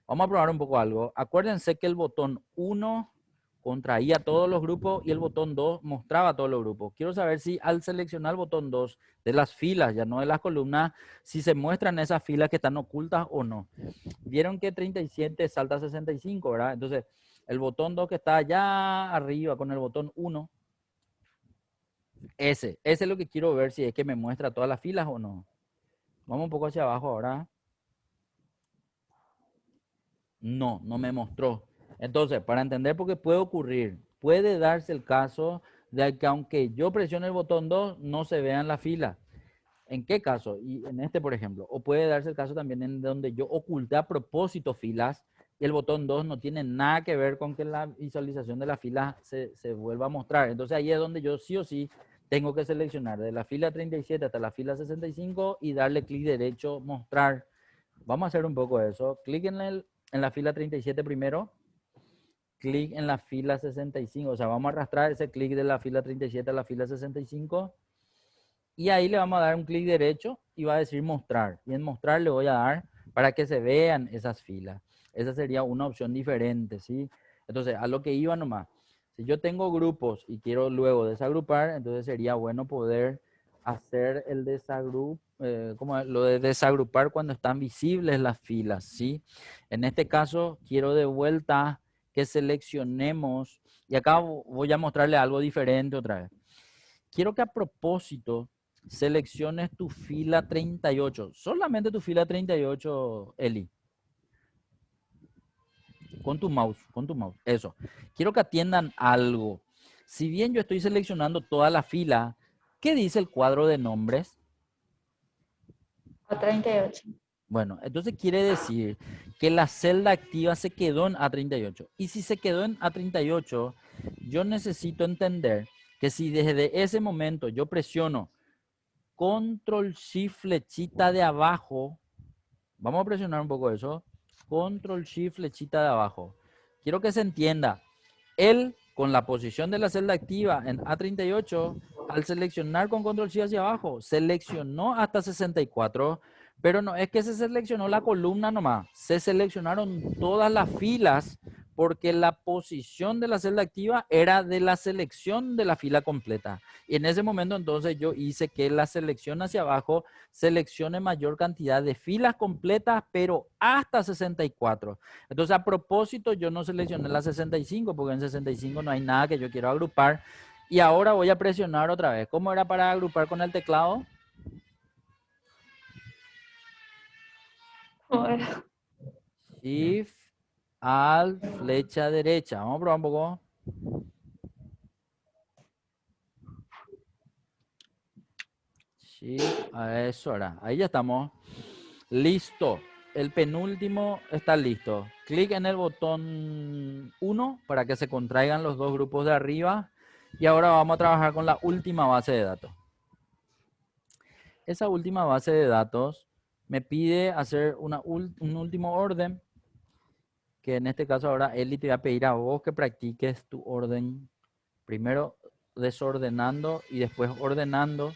Vamos a probar un poco algo. Acuérdense que el botón 1 contraía todos los grupos y el botón 2 mostraba todos los grupos. Quiero saber si al seleccionar el botón 2 de las filas, ya no de las columnas, si se muestran esas filas que están ocultas o no. Vieron que 37 salta a 65, ¿verdad? Entonces, el botón 2 que está allá arriba con el botón 1, ese es lo que quiero ver si es que me muestra todas las filas o no. Vamos un poco hacia abajo ahora. No, no me mostró. Entonces, para entender por qué puede ocurrir, puede darse el caso de que aunque yo presione el botón 2, no se vea en la fila. ¿En qué caso? Y en este, por ejemplo. O puede darse el caso también en donde yo oculté a propósito filas y el botón 2 no tiene nada que ver con que la visualización de la fila se vuelva a mostrar. Entonces ahí es donde yo sí o sí tengo que seleccionar de la fila 37 hasta la fila 65 y darle clic derecho, mostrar. Vamos a hacer un poco eso. Clic en la fila 37 primero. Clic en la fila 65. O sea, vamos a arrastrar ese clic de la fila 37 a la fila 65. Y ahí le vamos a dar un clic derecho y va a decir mostrar. Y en mostrar le voy a dar para que se vean esas filas. Esa sería una opción diferente, ¿sí? Entonces, a lo que iba nomás. Si yo tengo grupos y quiero luego desagrupar, entonces sería bueno poder hacer el como lo de desagrupar cuando están visibles las filas, ¿sí? En este caso, quiero de vuelta que seleccionemos, y acá voy a mostrarle algo diferente otra vez. Quiero que a propósito selecciones tu fila 38, solamente tu fila 38, Eli, con tu mouse, eso. Quiero que atiendan algo. Si bien yo estoy seleccionando toda la fila, ¿qué dice el cuadro de nombres? A 38. Bueno, entonces quiere decir que la celda activa se quedó en A38. Y si se quedó en A38, yo necesito entender que si desde ese momento yo presiono Control Shift flechita de abajo. Vamos a presionar un poco eso. Control Shift flechita de abajo. Quiero que se entienda. Él, con la posición de la celda activa en A38, al seleccionar con Control Shift hacia abajo, seleccionó hasta 64, pero no es que se seleccionó la columna nomás, se seleccionaron todas las filas porque la posición de la celda activa era de la selección de la fila completa. Y en ese momento entonces yo hice que la selección hacia abajo seleccione mayor cantidad de filas completas, pero hasta 64. Entonces, a propósito, yo no seleccioné la 65 porque en 65 no hay nada que yo quiero agrupar. Y ahora voy a presionar otra vez. ¿Cómo era para agrupar con el teclado? Bueno, Shift, Alt, flecha derecha. Vamos a probar un poco. Shift, a eso era. Ahí ya estamos. Listo. el penúltimo está listo. Clic en el botón 1 para que se contraigan los dos grupos de arriba. Y ahora vamos a trabajar con la última base de datos. Esa última base de datos me pide hacer un último orden, que en este caso ahora Eli te va a pedir a vos que practiques tu orden, primero desordenando y después ordenando.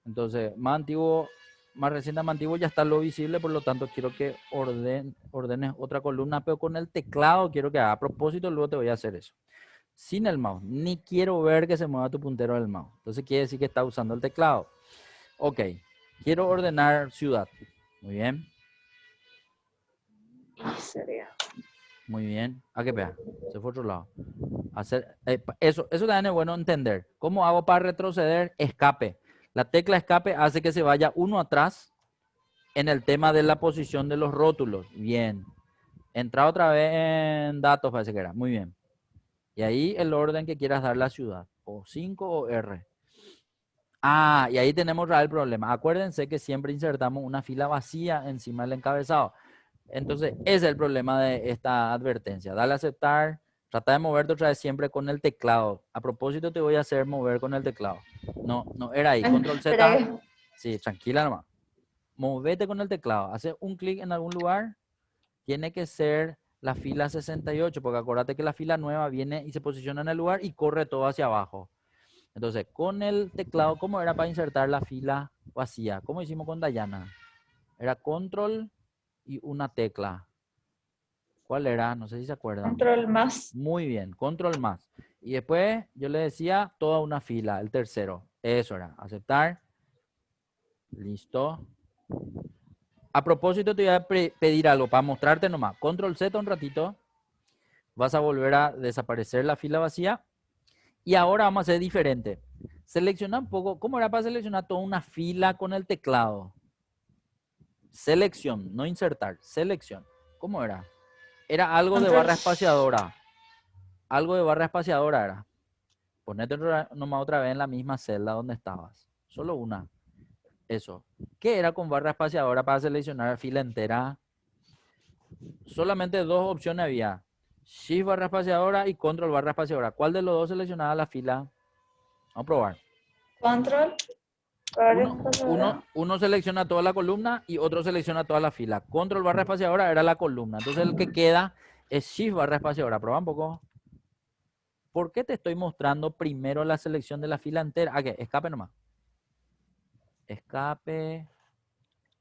Entonces, más antiguo, más reciente a más antiguo ya está lo visible, por lo tanto quiero que ordenes otra columna, pero con el teclado quiero que haga. A propósito, luego te voy a hacer eso. Sin el mouse, ni quiero ver que se mueva tu puntero del mouse. Entonces quiere decir que está usando el teclado. Ok, quiero ordenar ciudad. Muy bien. Y sería. Muy bien. ¿A qué pega? Se fue a otro lado. Eso también es bueno entender. ¿Cómo hago para retroceder? Escape. La tecla escape hace que se vaya uno atrás en el tema de la posición de los rótulos. Bien. Entra otra vez en datos, parece que era. Muy bien. Y ahí el orden que quieras dar la ciudad. O 5 o R. Ah, y ahí tenemos el problema. Acuérdense que siempre insertamos una fila vacía encima del encabezado. Entonces, ese es el problema de esta advertencia. Dale a aceptar. Trata de moverte otra vez siempre con el teclado. A propósito, te voy a hacer mover con el teclado. No, no era ahí. Control Espera Z. que- Sí, tranquila nomás. Movete con el teclado. Hace un clic en algún lugar. Tiene que ser la fila 68, porque acuérdate que la fila nueva viene y se posiciona en el lugar y corre todo hacia abajo. Entonces, con el teclado, ¿cómo era para insertar la fila vacía? ¿Cómo hicimos con Dayana? Era control y una tecla. ¿Cuál era? No sé si se acuerdan. Control más. Muy bien, control más. Y después yo le decía toda una fila, el tercero. Eso era, aceptar. Listo. A propósito, te voy a pedir algo para mostrarte nomás. Control Z un ratito. Vas a volver a desaparecer la fila vacía. Y ahora vamos a hacer diferente. Selecciona un poco. ¿Cómo era para seleccionar toda una fila con el teclado? Selección, no insertar. Selección. ¿Cómo era? Era algo de Control. barra espaciadora. Algo de barra espaciadora era. Ponete nomás otra vez en la misma celda donde estabas. Solo una. Eso. ¿Qué era con barra espaciadora para seleccionar fila entera? Solamente dos opciones había. Shift barra espaciadora y Control barra espaciadora. ¿Cuál de los dos seleccionaba la fila? Vamos a probar. Control. Uno selecciona toda la columna y otro selecciona toda la fila. Control barra espaciadora era la columna. Entonces el que queda es Shift barra espaciadora. Prueba un poco. ¿Por qué te estoy mostrando primero la selección de la fila entera? Ah, ¿qué? Escape nomás. Escape.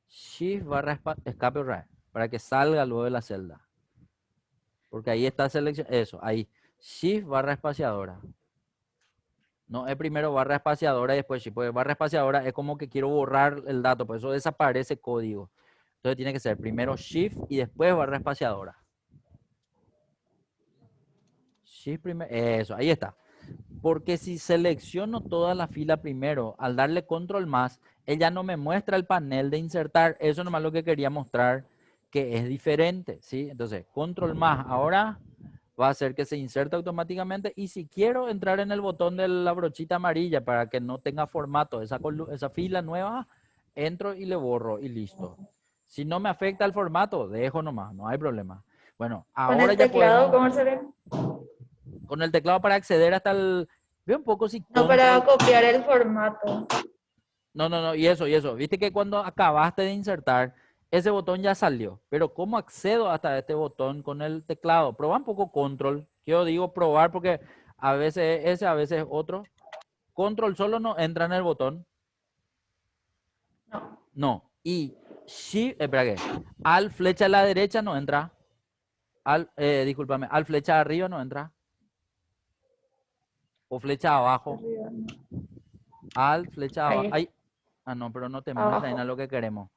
Shift barra escape otra vez, para que salga luego de la celda. Porque ahí está selección. Eso, ahí. Shift barra espaciadora. No es primero barra espaciadora y después shift. Porque barra espaciadora es como que quiero borrar el dato. Por eso desaparece código. Entonces tiene que ser primero shift y después barra espaciadora. Shift primero. Eso, ahí está. Porque si selecciono toda la fila primero, al darle control más, ella no me muestra el panel de insertar. Eso nomás lo que quería mostrar, que es diferente, ¿sí? Entonces, control más ahora va a hacer que se inserte automáticamente. Y si quiero entrar en el botón de la brochita amarilla para que no tenga formato esa fila nueva, entro y le borro y listo. Si no me afecta el formato, dejo nomás, no hay problema. Bueno, Con ahora el ya teclado, podemos, ¿cómo sería? con el teclado para acceder hasta el... Ve un poco si No, para control... copiar el formato. No, no, no, y eso. Viste que cuando acabaste de insertar, ese botón ya salió. Pero ¿cómo accedo hasta este botón con el teclado? Proba un poco control. Yo digo probar porque a veces es ese, a veces es otro. Control solo no entra en el botón. No. No. Y shift, espera que. Al flecha a la derecha no entra. Discúlpame, al flecha arriba no entra. O flecha abajo. Arriba, no. Al flecha abajo. Ahí, Ay. Ah, no, pero no te muestra en abajo. lo que queremos.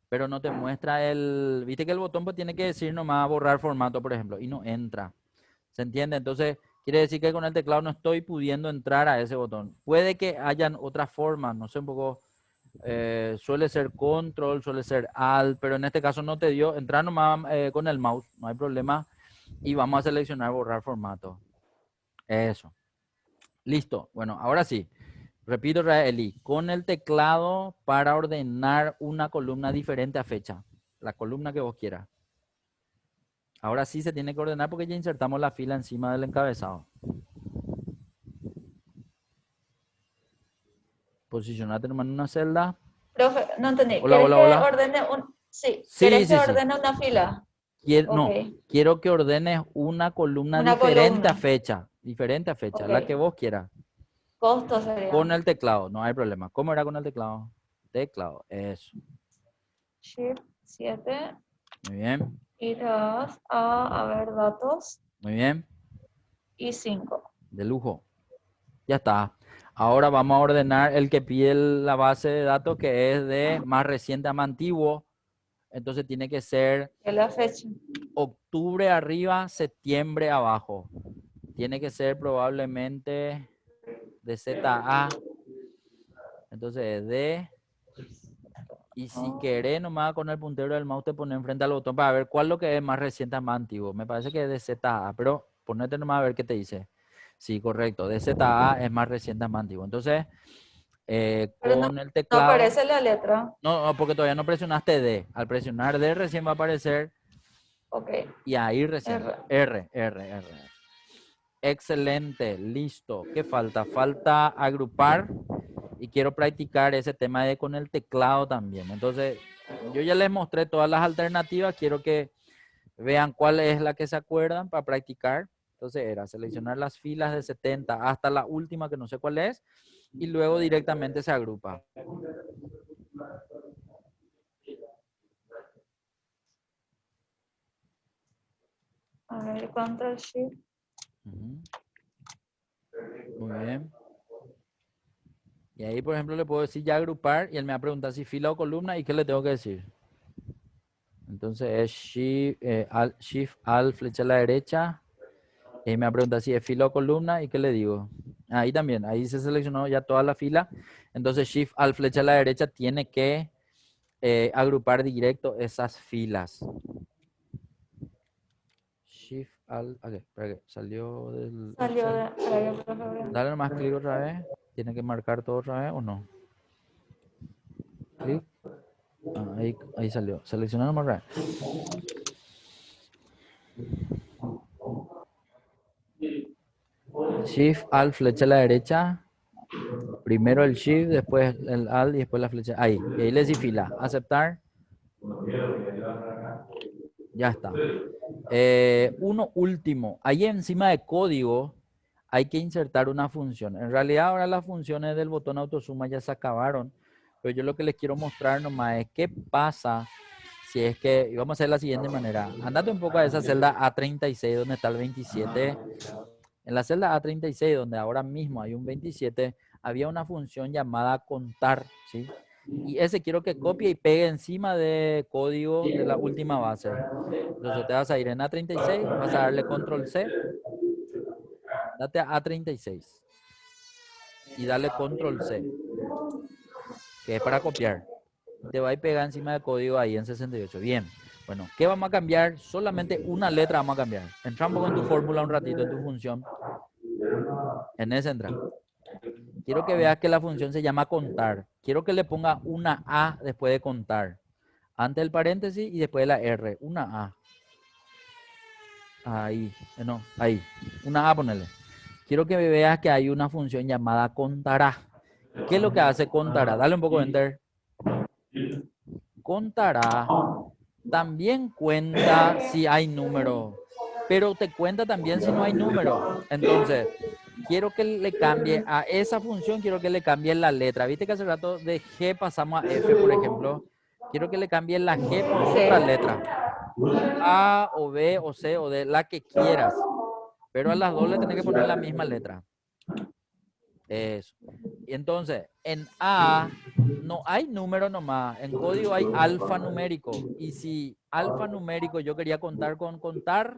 Pero no te muestra el... Viste que el botón pues tiene que decir nomás borrar formato, por ejemplo, y no entra. ¿Se entiende? Entonces, quiere decir que con el teclado no estoy pudiendo entrar a ese botón. Puede que hayan otras formas, no sé, un poco... suele ser control, suele ser alt, pero en este caso no te dio. Entrar nomás con el mouse, no hay problema. Y vamos a seleccionar borrar formato. Eso. Listo. Bueno, ahora sí. Repito, Eli, con el teclado para ordenar una columna diferente a fecha. la columna que vos quieras. Ahora sí se tiene que ordenar porque ya insertamos la fila encima del encabezado. Posicionate nomás en una celda. Profe, no entendí. Hola, ¿Quieres hola, que hola. ordene un... Sí, Sí, ¿quieres que sí, sí. ordene una fila? Ok, No, quiero que ordenes una columna una diferente a columna. fecha. Diferente a fecha, Ok, la que vos quieras. costo Con sería el teclado, no hay problema. ¿Cómo era con el teclado? Teclado, eso. Shift 7 Muy bien, y te vas a ver, datos muy bien. y 5. De lujo. Ya está. Ahora vamos a ordenar el que pide la base de datos que es de más reciente a más antiguo. Entonces tiene que ser ¿Qué es la fecha? octubre arriba, septiembre abajo. Tiene que ser probablemente de ZA. Entonces D. Y si querés nomás con el puntero del mouse te pones enfrente al botón para ver cuál es lo que es más reciente a más antiguo. Me parece que es de ZA, pero ponete nomás a ver qué te dice. Sí, correcto. De ZA es más reciente a más antiguo. Entonces, Pero no, con el no teclado, aparece la letra. no, porque todavía no presionaste D. Al presionar D recién va a aparecer Ok, y ahí recién. R. R. Excelente, listo. ¿Qué falta? Falta agrupar y quiero practicar ese tema de con el teclado también. Entonces, yo ya les mostré todas las alternativas, quiero que vean cuál es la que se acuerdan para practicar. Entonces era seleccionar las filas de 70 hasta la última que no sé cuál es y luego directamente se agrupa. A ver, Control Shift. Ujú. Muy bien. Y ahí, por ejemplo, le puedo decir ya agrupar y él me va a preguntar si fila o columna y qué le tengo que decir. Entonces es Shift, Alt, flecha a la derecha. Y me va a preguntar si es fila o columna y qué le digo. Ahí también, ahí se seleccionó ya toda la fila. Entonces Shift, Alt, flecha a la derecha tiene que agrupar directo esas filas. Shift, Alt, ok, espera que salió del Salió Excel. de... Para que, profe, Dale nomás clic otra vez. Tiene que marcar todo otra vez o no. Clic. Ah, ahí salió. Selecciona nomás otra vez. Shift, Alt, flecha a la derecha. Primero el Shift, después el Alt y después la flecha. Ahí. Y ahí le decís fila. Aceptar. Ya está. Uno último. Ahí encima de código hay que insertar una función. En realidad ahora las funciones del botón autosuma ya se acabaron. Pero yo lo que les quiero mostrar nomás es qué pasa si es que, y vamos a hacer de la siguiente manera. Andate un poco a esa celda A36 donde está el 27. En la celda A36 donde ahora mismo hay un 27, había una función llamada contar, ¿sí? Y ese quiero que copie y pegue encima de código de la última base. Entonces te vas a ir en A36, vas a darle control C, date a A36 y dale control C, que es para copiar. Y te va a ir pegar encima de código ahí en 68. Bien. Bueno, ¿qué vamos a cambiar? Solamente una letra vamos a cambiar. Entra un poco en tu fórmula un ratito, en tu función. En ese entra. Quiero que veas que la función se llama contar. Quiero que le ponga una A después de contar. Antes del paréntesis y después de la R. Una A. Ahí. No, ahí. Una A ponele. Quiero que veas que hay una función llamada contará. ¿Qué es lo que hace contará? Dale un poco de enter. Contará. También cuenta si hay número. Pero te cuenta también si no hay número. Entonces, quiero que le cambie a esa función, quiero que le cambie la letra. Viste que hace rato de G pasamos a F, por ejemplo. Quiero que le cambie la G por otra sí. letra. A o B o C o D, la que quieras. Pero a las dos le tenés que poner la misma letra. Eso. Y entonces, en A no hay número nomás. En código hay alfanumérico. Y si alfanumérico yo quería contar con contar,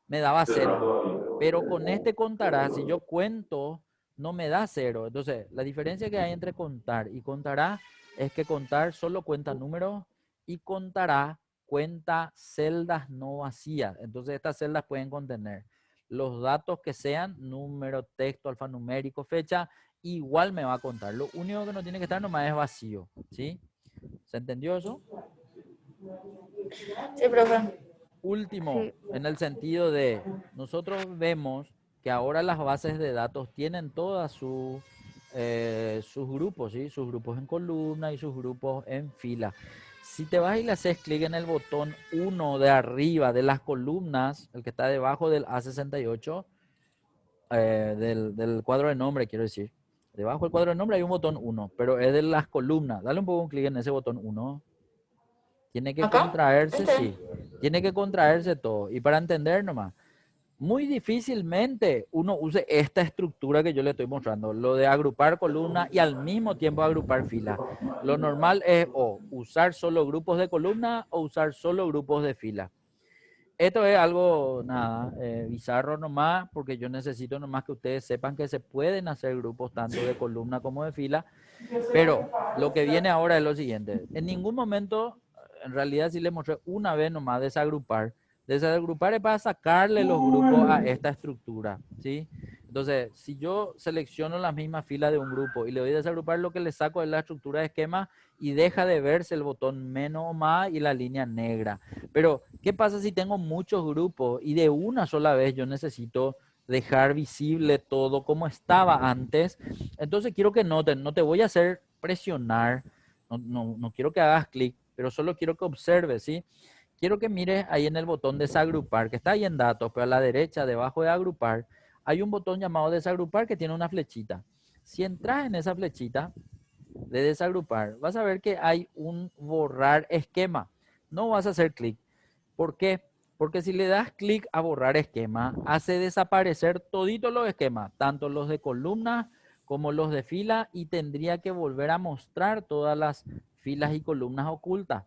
me daba cero. Pero con este contará, si yo cuento, no me da cero. Entonces, la diferencia que hay entre contar y contará es que contar solo cuenta números y contará cuenta celdas no vacías. Entonces, estas celdas pueden contener los datos que sean, número, texto, alfanumérico, fecha, igual me va a contar. Lo único que no tiene que estar nomás es vacío. ¿Sí? ¿Se entendió eso? Sí, profe. Último, Sí, en el sentido de, nosotros vemos que ahora las bases de datos tienen todas sus grupos, ¿sí? Sus grupos en columna y sus grupos en fila. Si te vas y le haces clic en el botón uno de arriba de las columnas, el que está debajo del A68, del cuadro de nombre, quiero decir. Debajo del cuadro de nombre hay un botón uno, pero es de las columnas. Dale un poco un clic en ese botón uno. Tiene que ¿Acá? contraerse, Este. sí. Tiene que contraerse todo. Y para entender nomás, muy difícilmente uno use esta estructura que yo le estoy mostrando, lo de agrupar columnas y al mismo tiempo agrupar filas. Lo normal es o usar solo grupos de columna o usar solo grupos de fila. Esto es algo, nada, bizarro nomás, porque yo necesito nomás que ustedes sepan que se pueden hacer grupos tanto de columna como de fila, pero lo que viene ahora es lo siguiente. En ningún momento, en realidad sí les mostré una vez nomás desagrupar. Desagrupar es para sacarle los grupos a esta estructura, ¿sí? Entonces, si yo selecciono las mismas filas de un grupo y le doy a desagrupar, lo que le saco es la estructura de esquema y deja de verse el botón menos o más y la línea negra. Pero, ¿qué pasa si tengo muchos grupos y de una sola vez yo necesito dejar visible todo como estaba antes? Entonces quiero que noten, no te voy a hacer presionar, no quiero que hagas clic, pero solo quiero que observes, ¿sí? Quiero que mires ahí en el botón desagrupar, que está ahí en datos, pero a la derecha, debajo de agrupar, hay un botón llamado desagrupar que tiene una flechita. Si entras en esa flechita de desagrupar, vas a ver que hay un borrar esquema. No vas a hacer clic. ¿Por qué? Porque si le das clic a borrar esquema, hace desaparecer toditos los esquemas, tanto los de columna como los de fila, y tendría que volver a mostrar todas las filas y columnas ocultas.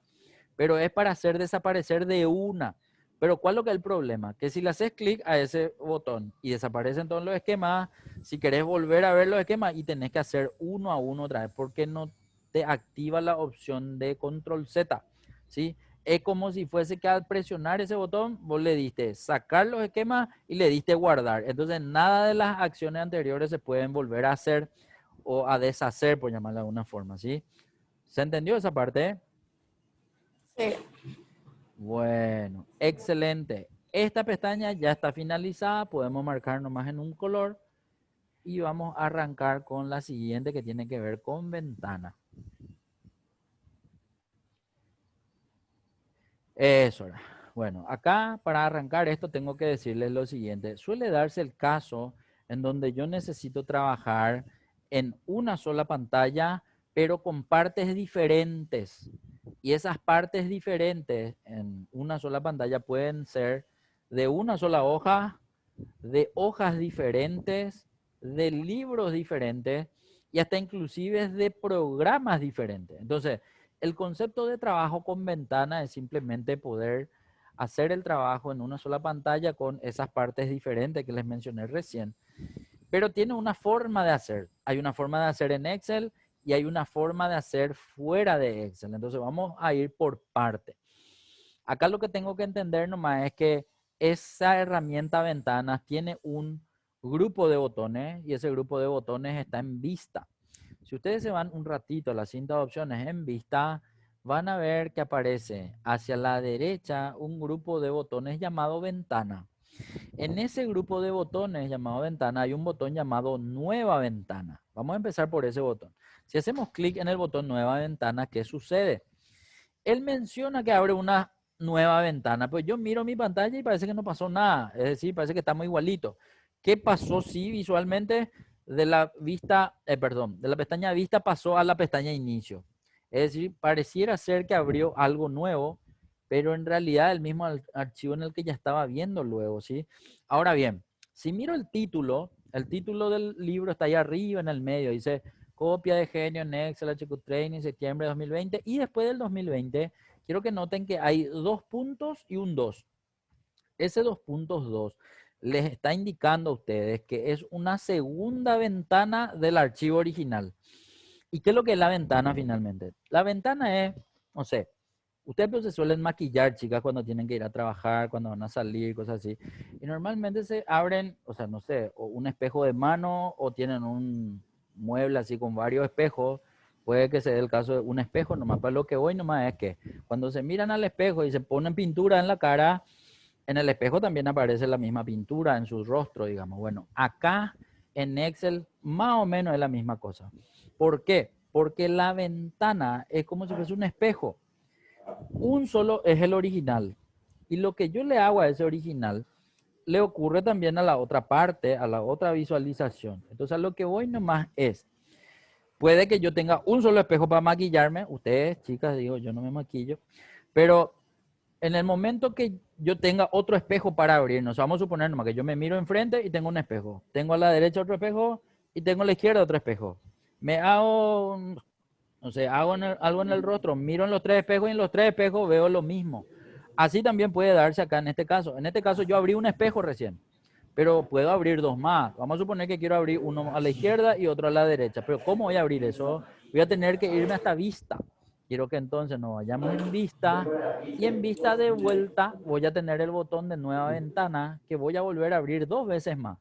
Pero es para hacer desaparecer de una. Pero ¿cuál es lo que es el problema? Que si le haces clic a ese botón y desaparecen todos los esquemas, si querés volver a ver los esquemas y tenés que hacer uno a uno otra vez, porque no te activa la opción de control Z, ¿sí? Es como si fuese que al presionar ese botón, vos le diste sacar los esquemas y le diste guardar. Entonces, nada de las acciones anteriores se pueden volver a hacer o a deshacer, por llamarlo de alguna forma, ¿sí? ¿Se entendió esa parte? Sí. Bueno, excelente. Esta pestaña ya está finalizada, podemos marcar nomás en un color y vamos a arrancar con la siguiente que tiene que ver con ventana. Eso era. Bueno, acá para arrancar esto tengo que decirles lo siguiente. Suele darse el caso en donde yo necesito trabajar en una sola pantalla, pero con partes diferentes. Y esas partes diferentes en una sola pantalla pueden ser de una sola hoja, de hojas diferentes, de libros diferentes y hasta inclusive de programas diferentes. Entonces, el concepto de trabajo con ventana es simplemente poder hacer el trabajo en una sola pantalla con esas partes diferentes que les mencioné recién. Pero tiene una forma de hacer. Hay una forma de hacer en Excel y hay una forma de hacer fuera de Excel. Entonces vamos a ir por parte. Acá lo que tengo que entender nomás es que esa herramienta ventanas tiene un grupo de botones y ese grupo de botones está en vista. Si ustedes se van un ratito a la cinta de opciones en vista, van a ver que aparece hacia la derecha un grupo de botones llamado ventana. En ese grupo de botones llamado ventana hay un botón llamado nueva ventana. Vamos a empezar por ese botón. Si hacemos clic en el botón nueva ventana, ¿qué sucede? Él menciona que abre una nueva ventana, pues yo miro mi pantalla y parece que no pasó nada, es decir, parece que estamos igualito. ¿Qué pasó si visualmente de la vista, perdón, de la pestaña vista pasó a la pestaña inicio? Es decir, pareciera ser que abrió algo nuevo, pero en realidad el mismo archivo en el que ya estaba viendo luego, ¿sí? Ahora bien, si miro el título del libro está ahí arriba en el medio, dice copia de genio en Excel HQ Training septiembre de 2020 y después del 2020 quiero que noten que hay dos puntos y un 2. Ese 2.2 les está indicando a ustedes que es una segunda ventana del archivo original. ¿Y qué es lo que es la ventana finalmente? La ventana es, no sé, ustedes pues se suelen maquillar, chicas, cuando tienen que ir a trabajar, cuando van a salir, cosas así. Y normalmente se abren, o sea, no sé, o un espejo de mano o tienen un mueble así con varios espejos. Puede que sea el caso de un espejo, nomás para lo que voy nomás es que Cuando se miran al espejo y se ponen pintura en la cara, en el espejo también aparece la misma pintura en su rostro, digamos. Bueno, acá en Excel más o menos es la misma cosa. ¿Por qué? Porque la ventana es como si fuese un espejo. Un solo es el original. Y lo que yo le hago a ese original le ocurre también a la otra parte, a la otra visualización. Entonces, a lo que voy nomás es, puede que yo tenga un solo espejo para maquillarme. Ustedes, chicas, digo, yo no me maquillo. Pero en el momento que yo tenga otro espejo para abrirnos, vamos a suponer nomás que yo me miro enfrente y tengo un espejo. Tengo a la derecha otro espejo y tengo a la izquierda otro espejo. Me hago, no sé, algo en el rostro, miro en los tres espejos y en los tres espejos veo lo mismo. Así también puede darse acá en este caso. En este caso yo abrí un espejo recién, pero puedo abrir dos más. Vamos a suponer que quiero abrir uno a la izquierda y otro a la derecha. Pero ¿cómo voy a abrir eso? Voy a tener que irme hasta vista. Quiero que entonces nos vayamos en vista y en vista de vuelta voy a tener el botón de nueva ventana que voy a volver a abrir dos veces más.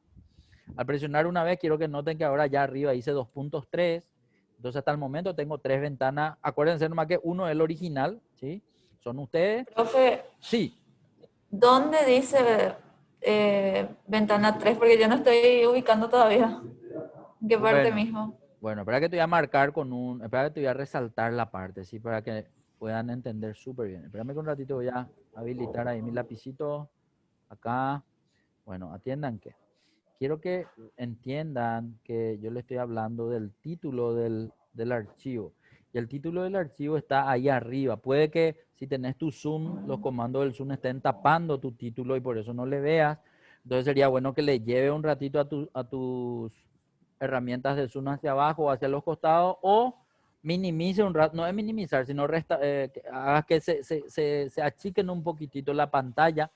Al presionar una vez, quiero que noten que ahora ya arriba hice 2.3. Entonces hasta el momento tengo tres ventanas. Acuérdense nomás que uno es el original, ¿sí? Son ustedes. Profe, Sí. ¿dónde dice ventana 3? Porque yo no estoy ubicando todavía. ¿En qué parte Bueno, mismo? bueno, espera que te voy a marcar con un, espera que te voy a resaltar la parte, ¿sí? Para que puedan entender súper bien. Espérame que un ratito voy a habilitar ahí mi lapicito, acá. Bueno, atiendan que quiero que entiendan que yo le estoy hablando del título del archivo. Y el título del archivo está ahí arriba. Puede que si tenés tu zoom, los comandos del zoom estén tapando tu título y por eso no le veas. Entonces sería bueno que le lleve un ratito a tus herramientas de zoom hacia abajo o hacia los costados o minimice un rato, no es minimizar, sino que hagas que se achiquen un poquitito la pantalla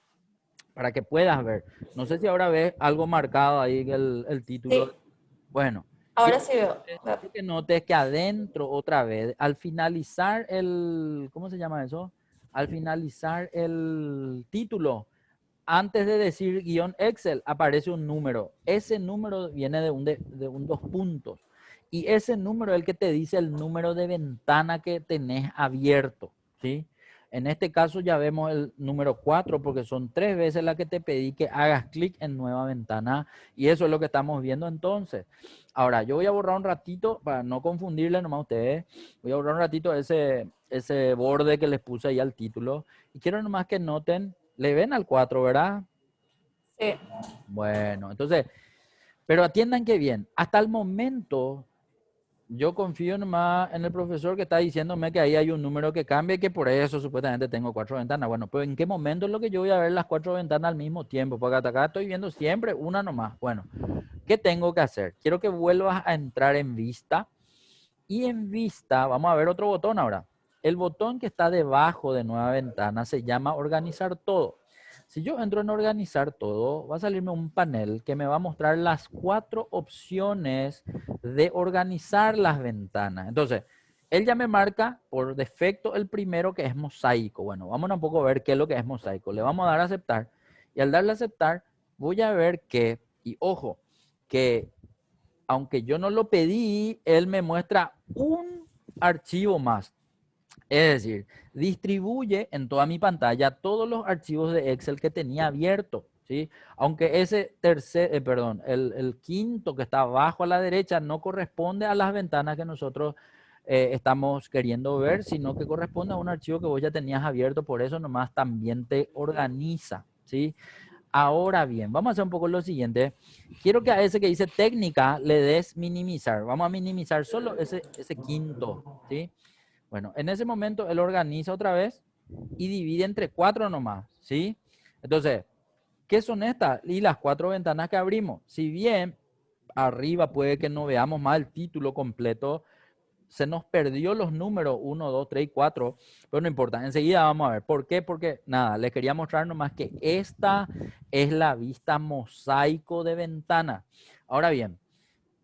para que puedas ver. No sé si ahora ves algo marcado ahí el título. Sí, Bueno, ahora sí veo. quiero que notes que adentro otra vez, al finalizar el, ¿cómo se llama eso? Al finalizar el título, antes de decir guión Excel, aparece un número. Ese número viene de un dos puntos. Y ese número es el que te dice el número de ventana que tenés abierto, ¿sí? En este caso ya vemos el número 4 porque son tres veces la que te pedí que hagas clic en nueva ventana y eso es lo que estamos viendo entonces. Ahora, yo voy a borrar un ratito para no confundirle nomás a ustedes. Voy a borrar un ratito ese borde que les puse ahí al título y quiero nomás que noten, le ven al 4, ¿verdad? Sí. Bueno, entonces, pero atiendan que bien, hasta el momento yo confío nomás en el profesor que está diciéndome que ahí hay un número que cambia y que por eso supuestamente tengo cuatro ventanas. Bueno, pero ¿en qué momento es lo que yo voy a ver las cuatro ventanas al mismo tiempo? Porque hasta acá estoy viendo siempre una nomás. Bueno, ¿qué tengo que hacer? Quiero que vuelvas a entrar en vista y en vista vamos a ver otro botón ahora. El botón que está debajo de nueva ventana se llama organizar todo. Si yo entro en organizar todo, va a salirme un panel que me va a mostrar las cuatro opciones de organizar las ventanas. Entonces, él ya me marca por defecto el primero que es mosaico. Bueno, vamos a un poco a ver qué es lo que es mosaico. Le vamos a dar a aceptar y al darle a aceptar voy a ver que, y ojo, que aunque yo no lo pedí, él me muestra un archivo más. Es decir, distribuye en toda mi pantalla todos los archivos de Excel que tenía abierto, ¿sí? Aunque ese perdón, el quinto que está abajo a la derecha no corresponde a las ventanas que nosotros estamos queriendo ver, sino que corresponde a un archivo que vos ya tenías abierto, por eso nomás también te organiza, ¿sí? Ahora bien, vamos a hacer un poco lo siguiente. Quiero que a ese que dice técnica le des minimizar. Vamos a minimizar solo ese quinto, ¿sí? Bueno, en ese momento él organiza otra vez y divide entre cuatro nomás, ¿sí? Entonces, ¿qué son estas? Y las cuatro ventanas que abrimos. Si bien arriba puede que no veamos más el título completo, se nos perdió los números 1, 2, 3 y 4, pero no importa, enseguida vamos a ver. ¿Por qué? Porque nada, les quería mostrar nomás que esta es la vista mosaico de ventana. Ahora bien,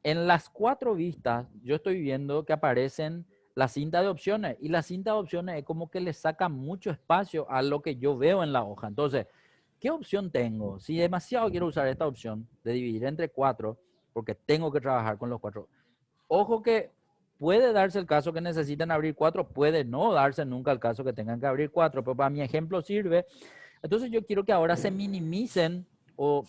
en las cuatro vistas yo estoy viendo que aparecen la cinta de opciones y la cinta de opciones es como que le saca mucho espacio a lo que yo veo en la hoja. Entonces, ¿qué opción tengo? Si demasiado quiero usar esta opción de dividir entre cuatro, porque tengo que trabajar con los cuatro. Ojo que puede darse el caso que necesiten abrir 4, puede no darse nunca el caso que tengan que abrir 4, pero para mi ejemplo sirve. Entonces yo quiero que ahora se minimicen o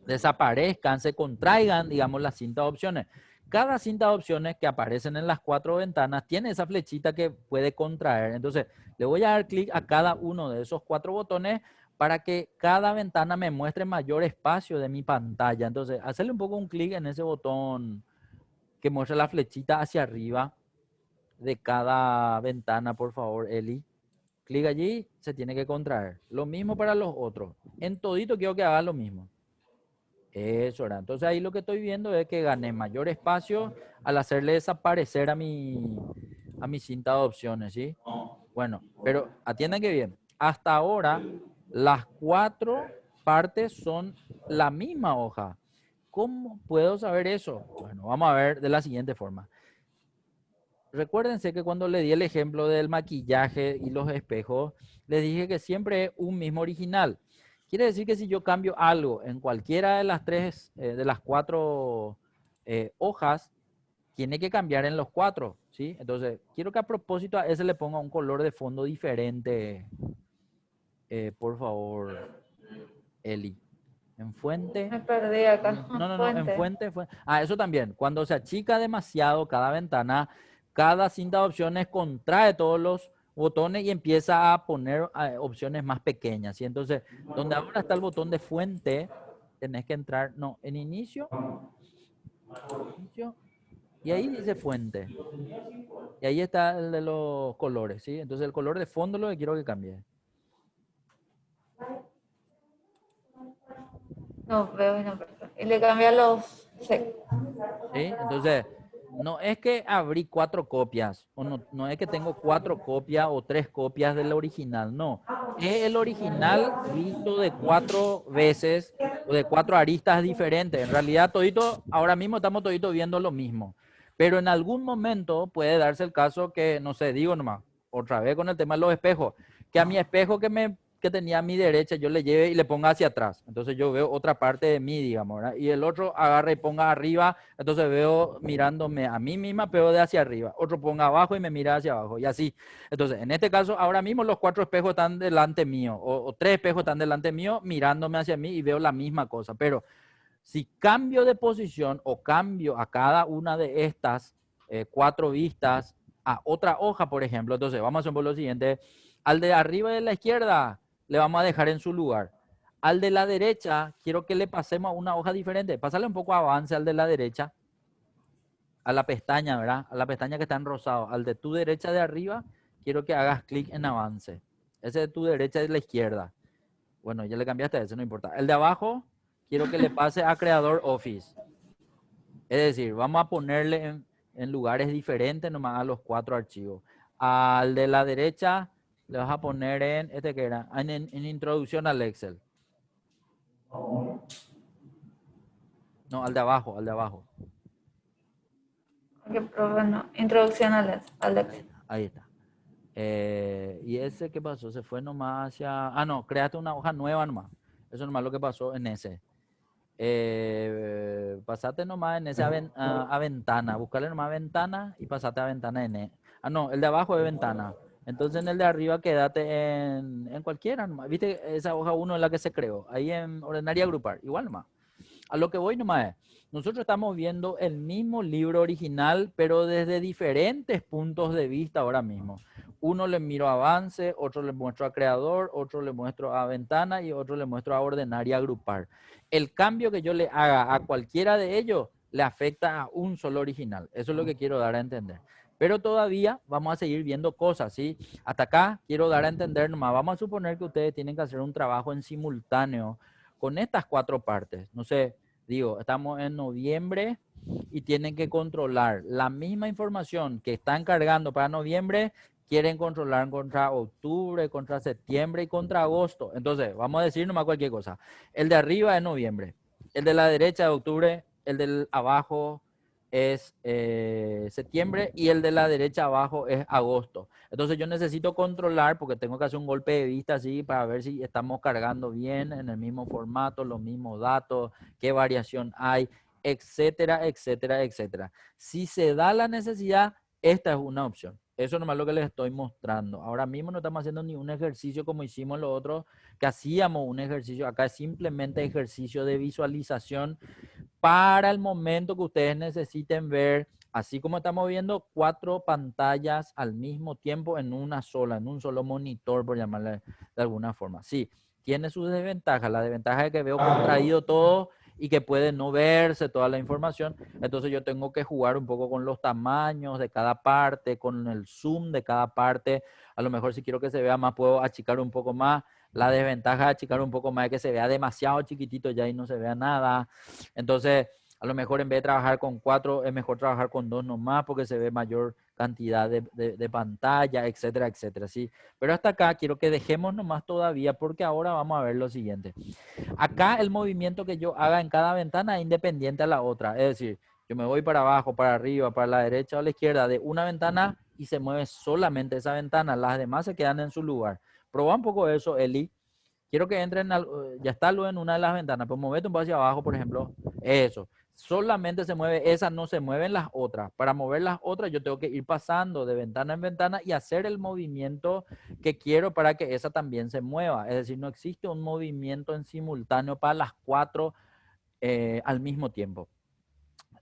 desaparezcan, se contraigan, digamos, las cintas de opciones. Cada cinta de opciones que aparecen en las 4 ventanas tiene esa flechita que puede contraer. Entonces, le voy a dar clic a cada uno de esos 4 botones para que cada ventana me muestre mayor espacio de mi pantalla. Entonces, hacerle un poco un clic en ese botón que muestra la flechita hacia arriba de cada ventana, por favor, Eli. Clic allí, se tiene que contraer. Lo mismo para los otros. En todito quiero que haga lo mismo. Eso era. Entonces ahí lo que estoy viendo es que gané mayor espacio al hacerle desaparecer a mi cinta de opciones, ¿sí? Bueno, pero atiendan que bien. Hasta ahora, las 4 partes son la misma hoja. ¿Cómo puedo saber eso? Bueno, vamos a ver de la siguiente forma. Recuérdense que cuando le di el ejemplo del maquillaje y los espejos, les dije que siempre es un mismo original. Quiere decir que si yo cambio algo en cualquiera de las 3, de las 4 hojas, tiene que cambiar en los 4, ¿sí? Entonces, quiero que a propósito a ese le ponga un color de fondo diferente, por favor, Eli. En fuente. Me perdí acá. No, en Fuente. fuente. Ah, eso también. Cuando se achica demasiado cada ventana, cada cinta de opciones contrae todos los botones y empieza a poner opciones más pequeñas, ¿sí? Entonces, donde ahora está el botón de fuente, tenés que entrar, no, en inicio, y ahí dice fuente. Y ahí está el de los colores, ¿sí? Entonces, el color de fondo es lo que quiero que cambie. No veo y no veo. Y le cambia los... Sí. ¿Sí? Entonces, no es que abrí 4 copias, o no es que tengo 4 copias o 3 copias del original, no. Es el original visto de 4 veces o de 4 aristas diferentes. En realidad, todito, ahora mismo estamos todito viendo lo mismo. Pero en algún momento puede darse el caso que, no sé, digo nomás, otra vez con el tema de los espejos, que a mi espejo que tenía a mi derecha, yo le lleve y le ponga hacia atrás. Entonces yo veo otra parte de mí, digamos, ¿verdad? Y el otro agarra y ponga arriba, entonces veo mirándome a mí misma, pero de hacia arriba. Otro ponga abajo y me mira hacia abajo, y así. Entonces, en este caso, ahora mismo los 4 espejos están delante mío, o 3 espejos están delante mío, mirándome hacia mí y veo la misma cosa. Pero si cambio de posición o cambio a cada una de estas 4 vistas a otra hoja, por ejemplo, entonces vamos a hacer lo siguiente. Al de arriba de la izquierda le vamos a dejar en su lugar. Al de la derecha, quiero que le pasemos a una hoja diferente. Pásale un poco avance al de la derecha, a la pestaña, ¿verdad? A la pestaña que está en rosado. Al de tu derecha de arriba, quiero que hagas clic en avance. Ese de tu derecha es la izquierda. Bueno, ya le cambiaste a ese, no importa. El de abajo, quiero que le pase a Creador Office. Es decir, vamos a ponerle en lugares diferentes nomás a los 4 archivos. Al de la derecha le vas a poner en, este que era, en introducción al Excel. No, al de abajo, al de abajo. Bueno, introducción al Excel. Ahí está. Y ese, ¿qué pasó? Se fue nomás hacia... Ah, no, créate una hoja nueva nomás. Eso nomás lo que pasó en ese. Pasate nomás en esa a ventana. Buscarle nomás ventana y pasate a ventana en... Ah, no, el de abajo es ventana. Entonces en el de arriba quédate en cualquiera nomás. ¿Viste? Esa hoja 1 es la que se creó. Ahí en ordenar y agrupar. Igual nomás. A lo que voy nomás es, nosotros estamos viendo el mismo libro original, pero desde diferentes puntos de vista ahora mismo. Uno le miro a avance, otro le muestro a creador, otro le muestro a ventana y otro le muestro a ordenar y agrupar. El cambio que yo le haga a cualquiera de ellos le afecta a un solo original. Eso es lo que quiero dar a entender. Pero todavía vamos a seguir viendo cosas, ¿sí? Hasta acá quiero dar a entender nomás. Vamos a suponer que ustedes tienen que hacer un trabajo en simultáneo con estas 4 partes. No sé, digo, estamos en noviembre y tienen que controlar la misma información que están cargando para noviembre, quieren controlar contra octubre, contra septiembre y contra agosto. Entonces, vamos a decir nomás cualquier cosa. El de arriba es noviembre, el de la derecha es octubre, el del abajo es septiembre y el de la derecha abajo es agosto. Entonces yo necesito controlar porque tengo que hacer un golpe de vista así para ver si estamos cargando bien en el mismo formato, los mismos datos, qué variación hay. etcétera, etcétera, etcétera. Si se da la necesidad, esta es una opción. Eso nomás es lo que les estoy mostrando. Ahora mismo no estamos haciendo ni un ejercicio como hicimos los otros, que hacíamos un ejercicio. Acá es simplemente ejercicio de visualización para el momento que ustedes necesiten ver, así como estamos viendo, 4 pantallas al mismo tiempo en una sola, en un solo monitor, por llamarle de alguna forma. Sí, tiene sus desventajas. La desventaja es que veo contraído todo y que puede no verse toda la información. Entonces yo tengo que jugar un poco con los tamaños de cada parte, con el zoom de cada parte. A lo mejor si quiero que se vea más, puedo achicar un poco más. La desventaja de achicar un poco más es que se vea demasiado chiquitito ya y no se vea nada. Entonces, a lo mejor en vez de trabajar con 4, es mejor trabajar con 2 nomás porque se ve mayor cantidad de pantalla, etcétera, etcétera. ¿Sí? Pero hasta acá quiero que dejemos nomás todavía porque ahora vamos a ver lo siguiente. Acá el movimiento que yo haga en cada ventana es independiente a la otra. Es decir, yo me voy para abajo, para arriba, para la derecha o a la izquierda de una ventana y se mueve solamente esa ventana. Las demás se quedan en su lugar. Proba un poco eso, Eli. Quiero que entren, ya está lo en una de las ventanas, pues movete un poco hacia abajo, por ejemplo. Eso. Solamente se mueve esa, no se mueven las otras. Para mover las otras, yo tengo que ir pasando de ventana en ventana y hacer el movimiento que quiero para que esa también se mueva. Es decir, no existe un movimiento en simultáneo para las 4 al mismo tiempo.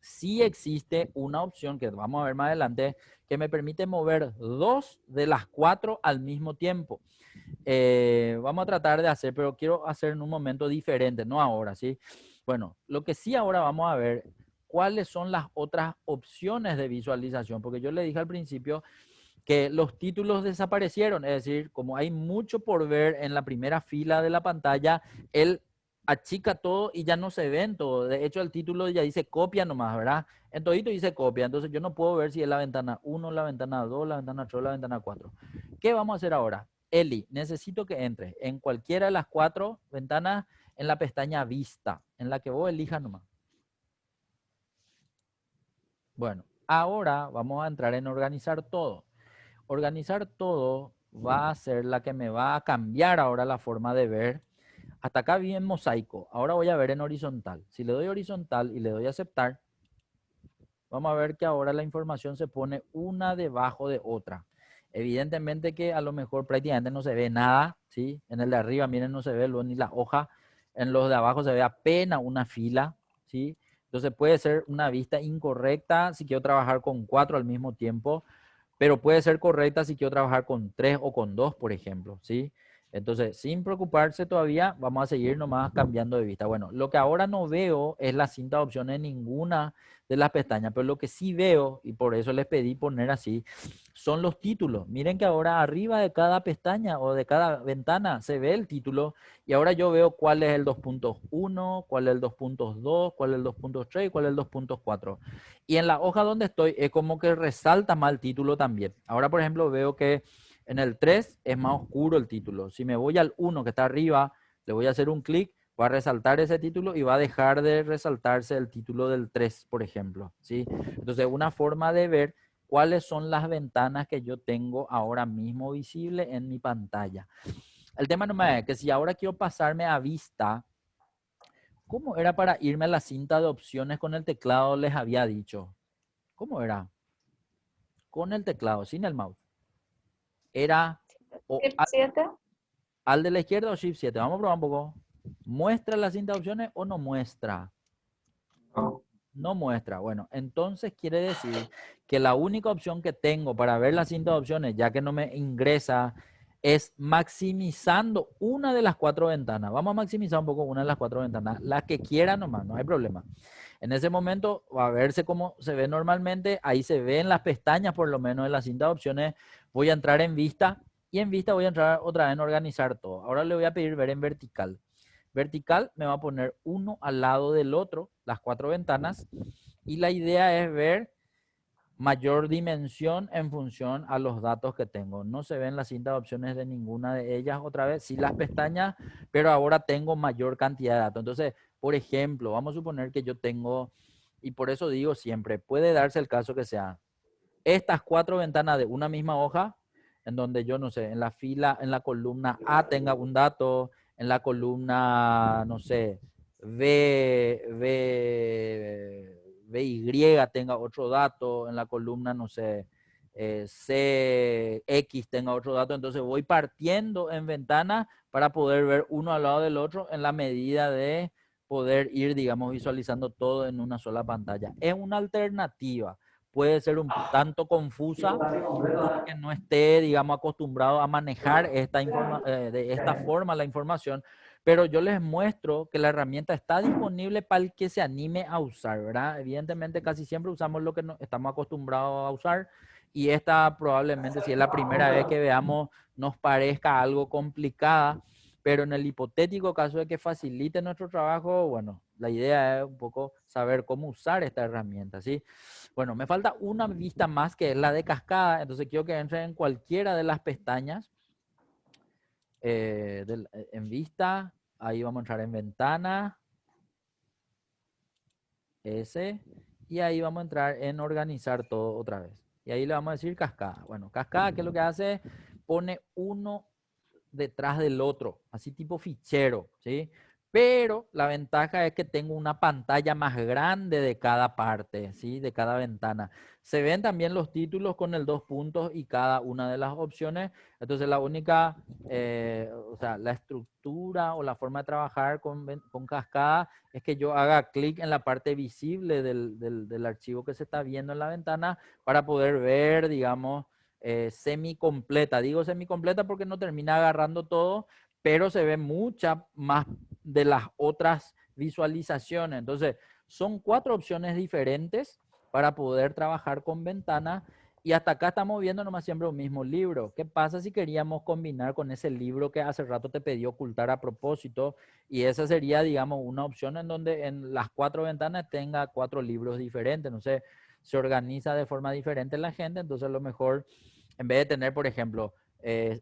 Sí existe una opción que vamos a ver más adelante que me permite mover 2 de las 4 al mismo tiempo. Vamos a tratar de hacer, pero quiero hacer en un momento diferente, no ahora, ¿sí? Bueno, lo que sí ahora vamos a ver, cuáles son las otras opciones de visualización, porque yo le dije al principio que los títulos desaparecieron, es decir, como hay mucho por ver en la primera fila de la pantalla, él achica todo y ya no se ven todo. De hecho, el título ya dice copia nomás, ¿verdad? En todito dice copia, entonces yo no puedo ver si es la ventana 1, la ventana 2, la ventana 3, la ventana 4. ¿Qué vamos a hacer ahora? Eli, necesito que entres en cualquiera de las 4 ventanas en la pestaña Vista, en la que vos elijas nomás. Bueno, ahora vamos a entrar en Organizar todo. Organizar todo va a ser la que me va a cambiar ahora la forma de ver. Hasta acá vi en mosaico, ahora voy a ver en horizontal. Si le doy horizontal y le doy a aceptar, vamos a ver que ahora la información se pone una debajo de otra. Evidentemente que a lo mejor prácticamente no se ve nada, ¿sí? En el de arriba, miren, no se ve ni la hoja. En los de abajo se ve apenas una fila, ¿sí? Entonces puede ser una vista incorrecta si quiero trabajar con 4 al mismo tiempo, pero puede ser correcta si quiero trabajar con 3 o con 2, por ejemplo, ¿sí? Entonces, sin preocuparse todavía, vamos a seguir nomás cambiando de vista. Bueno, lo que ahora no veo es la cinta de opciones en ninguna de las pestañas, pero lo que sí veo, y por eso les pedí poner así, son los títulos. Miren que ahora arriba de cada pestaña o de cada ventana se ve el título y ahora yo veo cuál es el 2.1, cuál es el 2.2, cuál es el 2.3 y cuál es el 2.4. Y en la hoja donde estoy es como que resalta más el título también. Ahora, por ejemplo, veo que en el 3 es más oscuro el título. Si me voy al 1 que está arriba, le voy a hacer un clic, va a resaltar ese título y va a dejar de resaltarse el título del 3, por ejemplo, ¿sí? Entonces, una forma de ver cuáles son las ventanas que yo tengo ahora mismo visible en mi pantalla. El tema no es que si ahora quiero pasarme a vista, ¿cómo era para irme a la cinta de opciones con el teclado? Les había dicho. ¿Cómo era? Con el teclado, sin el mouse. Era o Shift 7. al de la izquierda o Shift 7. Vamos a probar un poco. ¿Muestra la cinta de opciones o no muestra? No muestra. Bueno, entonces quiere decir que la única opción que tengo para ver la cinta de opciones, ya que no me ingresa, es maximizando una de las 4 ventanas. Vamos a maximizar un poco una de las 4 ventanas, la que quiera nomás, no hay problema. En ese momento va a verse cómo se ve normalmente. Ahí se ven las pestañas, por lo menos en la cinta de opciones. Voy a entrar en vista y en vista voy a entrar otra vez en organizar todo. Ahora le voy a pedir ver en vertical. Vertical me va a poner uno al lado del otro, las 4 ventanas. Y la idea es ver mayor dimensión en función a los datos que tengo. No se ven las cintas de opciones de ninguna de ellas otra vez. Sí las pestañas, pero ahora tengo mayor cantidad de datos. Entonces, por ejemplo, vamos a suponer que yo tengo, y por eso digo siempre, puede darse el caso que sea estas 4 ventanas de una misma hoja, en donde yo, no sé, en la fila, en la columna A tenga un dato, en la columna, no sé, BY tenga otro dato, en la columna, no sé, CX tenga otro dato, entonces voy partiendo en ventanas para poder ver uno al lado del otro en la medida de poder ir, digamos, visualizando todo en una sola pantalla. Es una alternativa, puede ser un tanto confusa para que no esté, digamos, acostumbrado a manejar de esta forma la información, pero yo les muestro que la herramienta está disponible para el que se anime a usar, ¿verdad? Evidentemente casi siempre usamos lo que estamos acostumbrados a usar y esta probablemente, si es la primera vez que veamos, nos parezca algo complicada, pero en el hipotético caso de que facilite nuestro trabajo, bueno, la idea es un poco saber cómo usar esta herramienta, ¿sí? Bueno, me falta una vista más que es la de cascada, entonces quiero que entre en cualquiera de las pestañas en vista, ahí vamos a entrar en ventana, y ahí vamos a entrar en organizar todo otra vez. Y ahí le vamos a decir cascada. Bueno, cascada, ¿qué es lo que hace? Pone uno detrás del otro, así tipo fichero, ¿sí? Pero la ventaja es que tengo una pantalla más grande de cada parte, ¿sí? De cada ventana. Se ven también los títulos con el 2 puntos y cada una de las opciones. Entonces la única, o sea, la estructura o la forma de trabajar con cascada es que yo haga clic en la parte visible del archivo que se está viendo en la ventana para poder ver, digamos, semi completa. Digo semi completa porque no termina agarrando todo, pero se ve mucha más de las otras visualizaciones. Entonces, son 4 opciones diferentes para poder trabajar con ventana. Y hasta acá estamos viendo nomás siempre un mismo libro. ¿Qué pasa si queríamos combinar con ese libro que hace rato te pedí ocultar a propósito? Y esa sería, digamos, una opción en donde en las 4 ventanas tenga 4 libros diferentes. No sé, se organiza de forma diferente la gente, entonces a lo mejor en vez de tener, por ejemplo,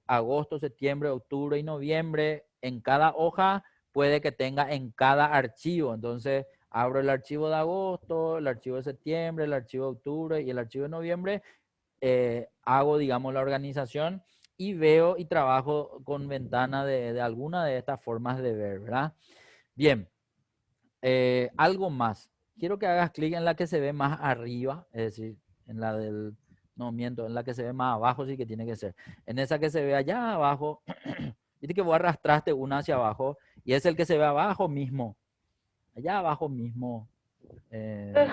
agosto, septiembre, octubre y noviembre en cada hoja, puede que tenga en cada archivo. Entonces, abro el archivo de agosto, el archivo de septiembre, el archivo de octubre y el archivo de noviembre, hago, digamos, la organización y veo y trabajo con ventana de alguna de estas formas de ver, ¿verdad? Bien, algo más. Quiero que hagas clic en la que se ve más arriba, es decir, en la del, no miento, en la que se ve más abajo, sí que tiene que ser. En esa que se ve allá abajo, viste que vos arrastraste una hacia abajo y es el que se ve abajo mismo, allá abajo mismo, eh,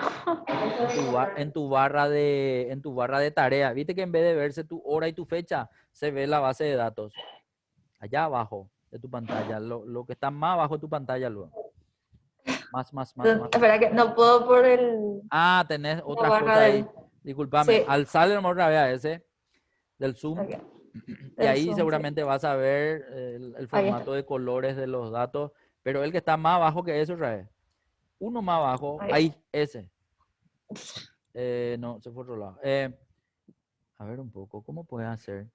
en tu barra de tarea. Viste que en vez de verse tu hora y tu fecha, se ve la base de datos, allá abajo de tu pantalla, lo que está más abajo de tu pantalla luego. Más. Espera que no puedo por el, Ah, tenés la otras barra cosas ahí. del... Disculpame. Sí, Alzale otra vez a ese del Zoom. ok, Y del ahí Zoom, sí. seguramente vas a ver el Ahí formato está. de colores de los datos. Pero el que está más abajo que ese otra vez. Uno más abajo. Ahí. Ahí, ese. No, se fue otro lado. A ver un poco, ¿cómo puedes hacer?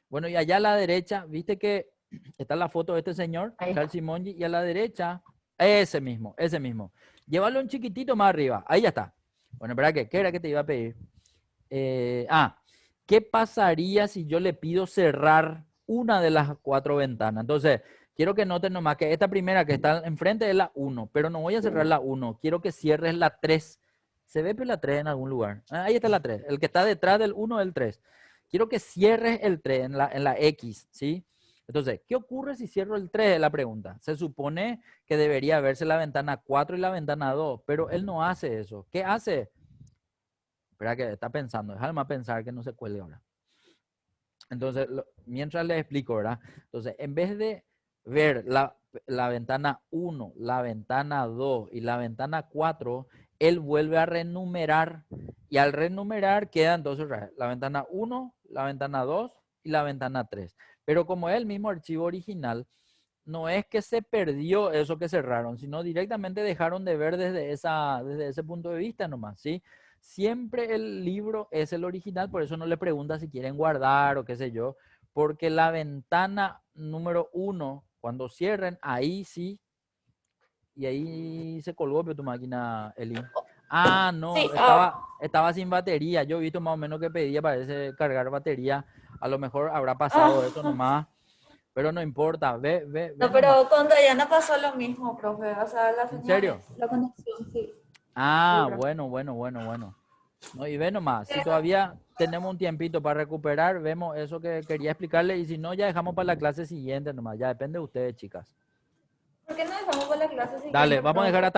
Bueno, y allá a la derecha, viste que está la foto de este señor, Ahí Charles está. Simonyi, y a la derecha, ese mismo, ese mismo. Llévalo un chiquitito más arriba. Ahí ya está. Bueno, ¿verdad qué? ¿Qué era que te iba a pedir? ¿Qué pasaría si yo le pido cerrar una de las 4 ventanas? Entonces, quiero que noten nomás que esta primera que está enfrente es la 1, pero no voy a cerrar la 1, quiero que cierres la 3. ¿Se ve la 3 en algún lugar? Ahí está la 3, el que está detrás del 1 es el 3. Quiero que cierres el 3 en la X, ¿sí? Entonces, ¿qué ocurre si cierro el 3? Es la pregunta. Se supone que debería verse la ventana 4 y la ventana 2, pero él no hace eso. ¿Qué hace? Espera que está pensando, déjame pensar que no se cuelgue ahora. Entonces, mientras le explico, ¿verdad? Entonces, en vez de ver la ventana 1, la ventana 2 y la ventana 4, él vuelve a renumerar y al renumerar queda entonces la ventana 1, la ventana 2 y la ventana 3. Pero como es el mismo archivo original, no es que se perdió eso que cerraron, sino directamente dejaron de ver desde ese punto de vista nomás, ¿sí? Siempre el libro es el original, por eso no le pregunta si quieren guardar o qué sé yo, porque la ventana número 1, cuando cierren, ahí sí, y ahí se colgó tu máquina, Eli. Ah, no, Sí, estaba sin batería. Yo he visto más o menos que pedía, parece cargar batería. A lo mejor habrá pasado eso ah, nomás. Pero no importa, ve No, nomás. pero con Dayana pasó lo mismo, profe. O sea, la señal, serio? la conexión, sí. Ah, Sí, profe. bueno. No, y ve nomás, si todavía tenemos un tiempito para recuperar, vemos eso que quería explicarle y si no, ya dejamos para la clase siguiente nomás, ya depende de ustedes, chicas. ¿Por qué no dejamos por la clase Dale, siguiente, vamos a dejar profe? hasta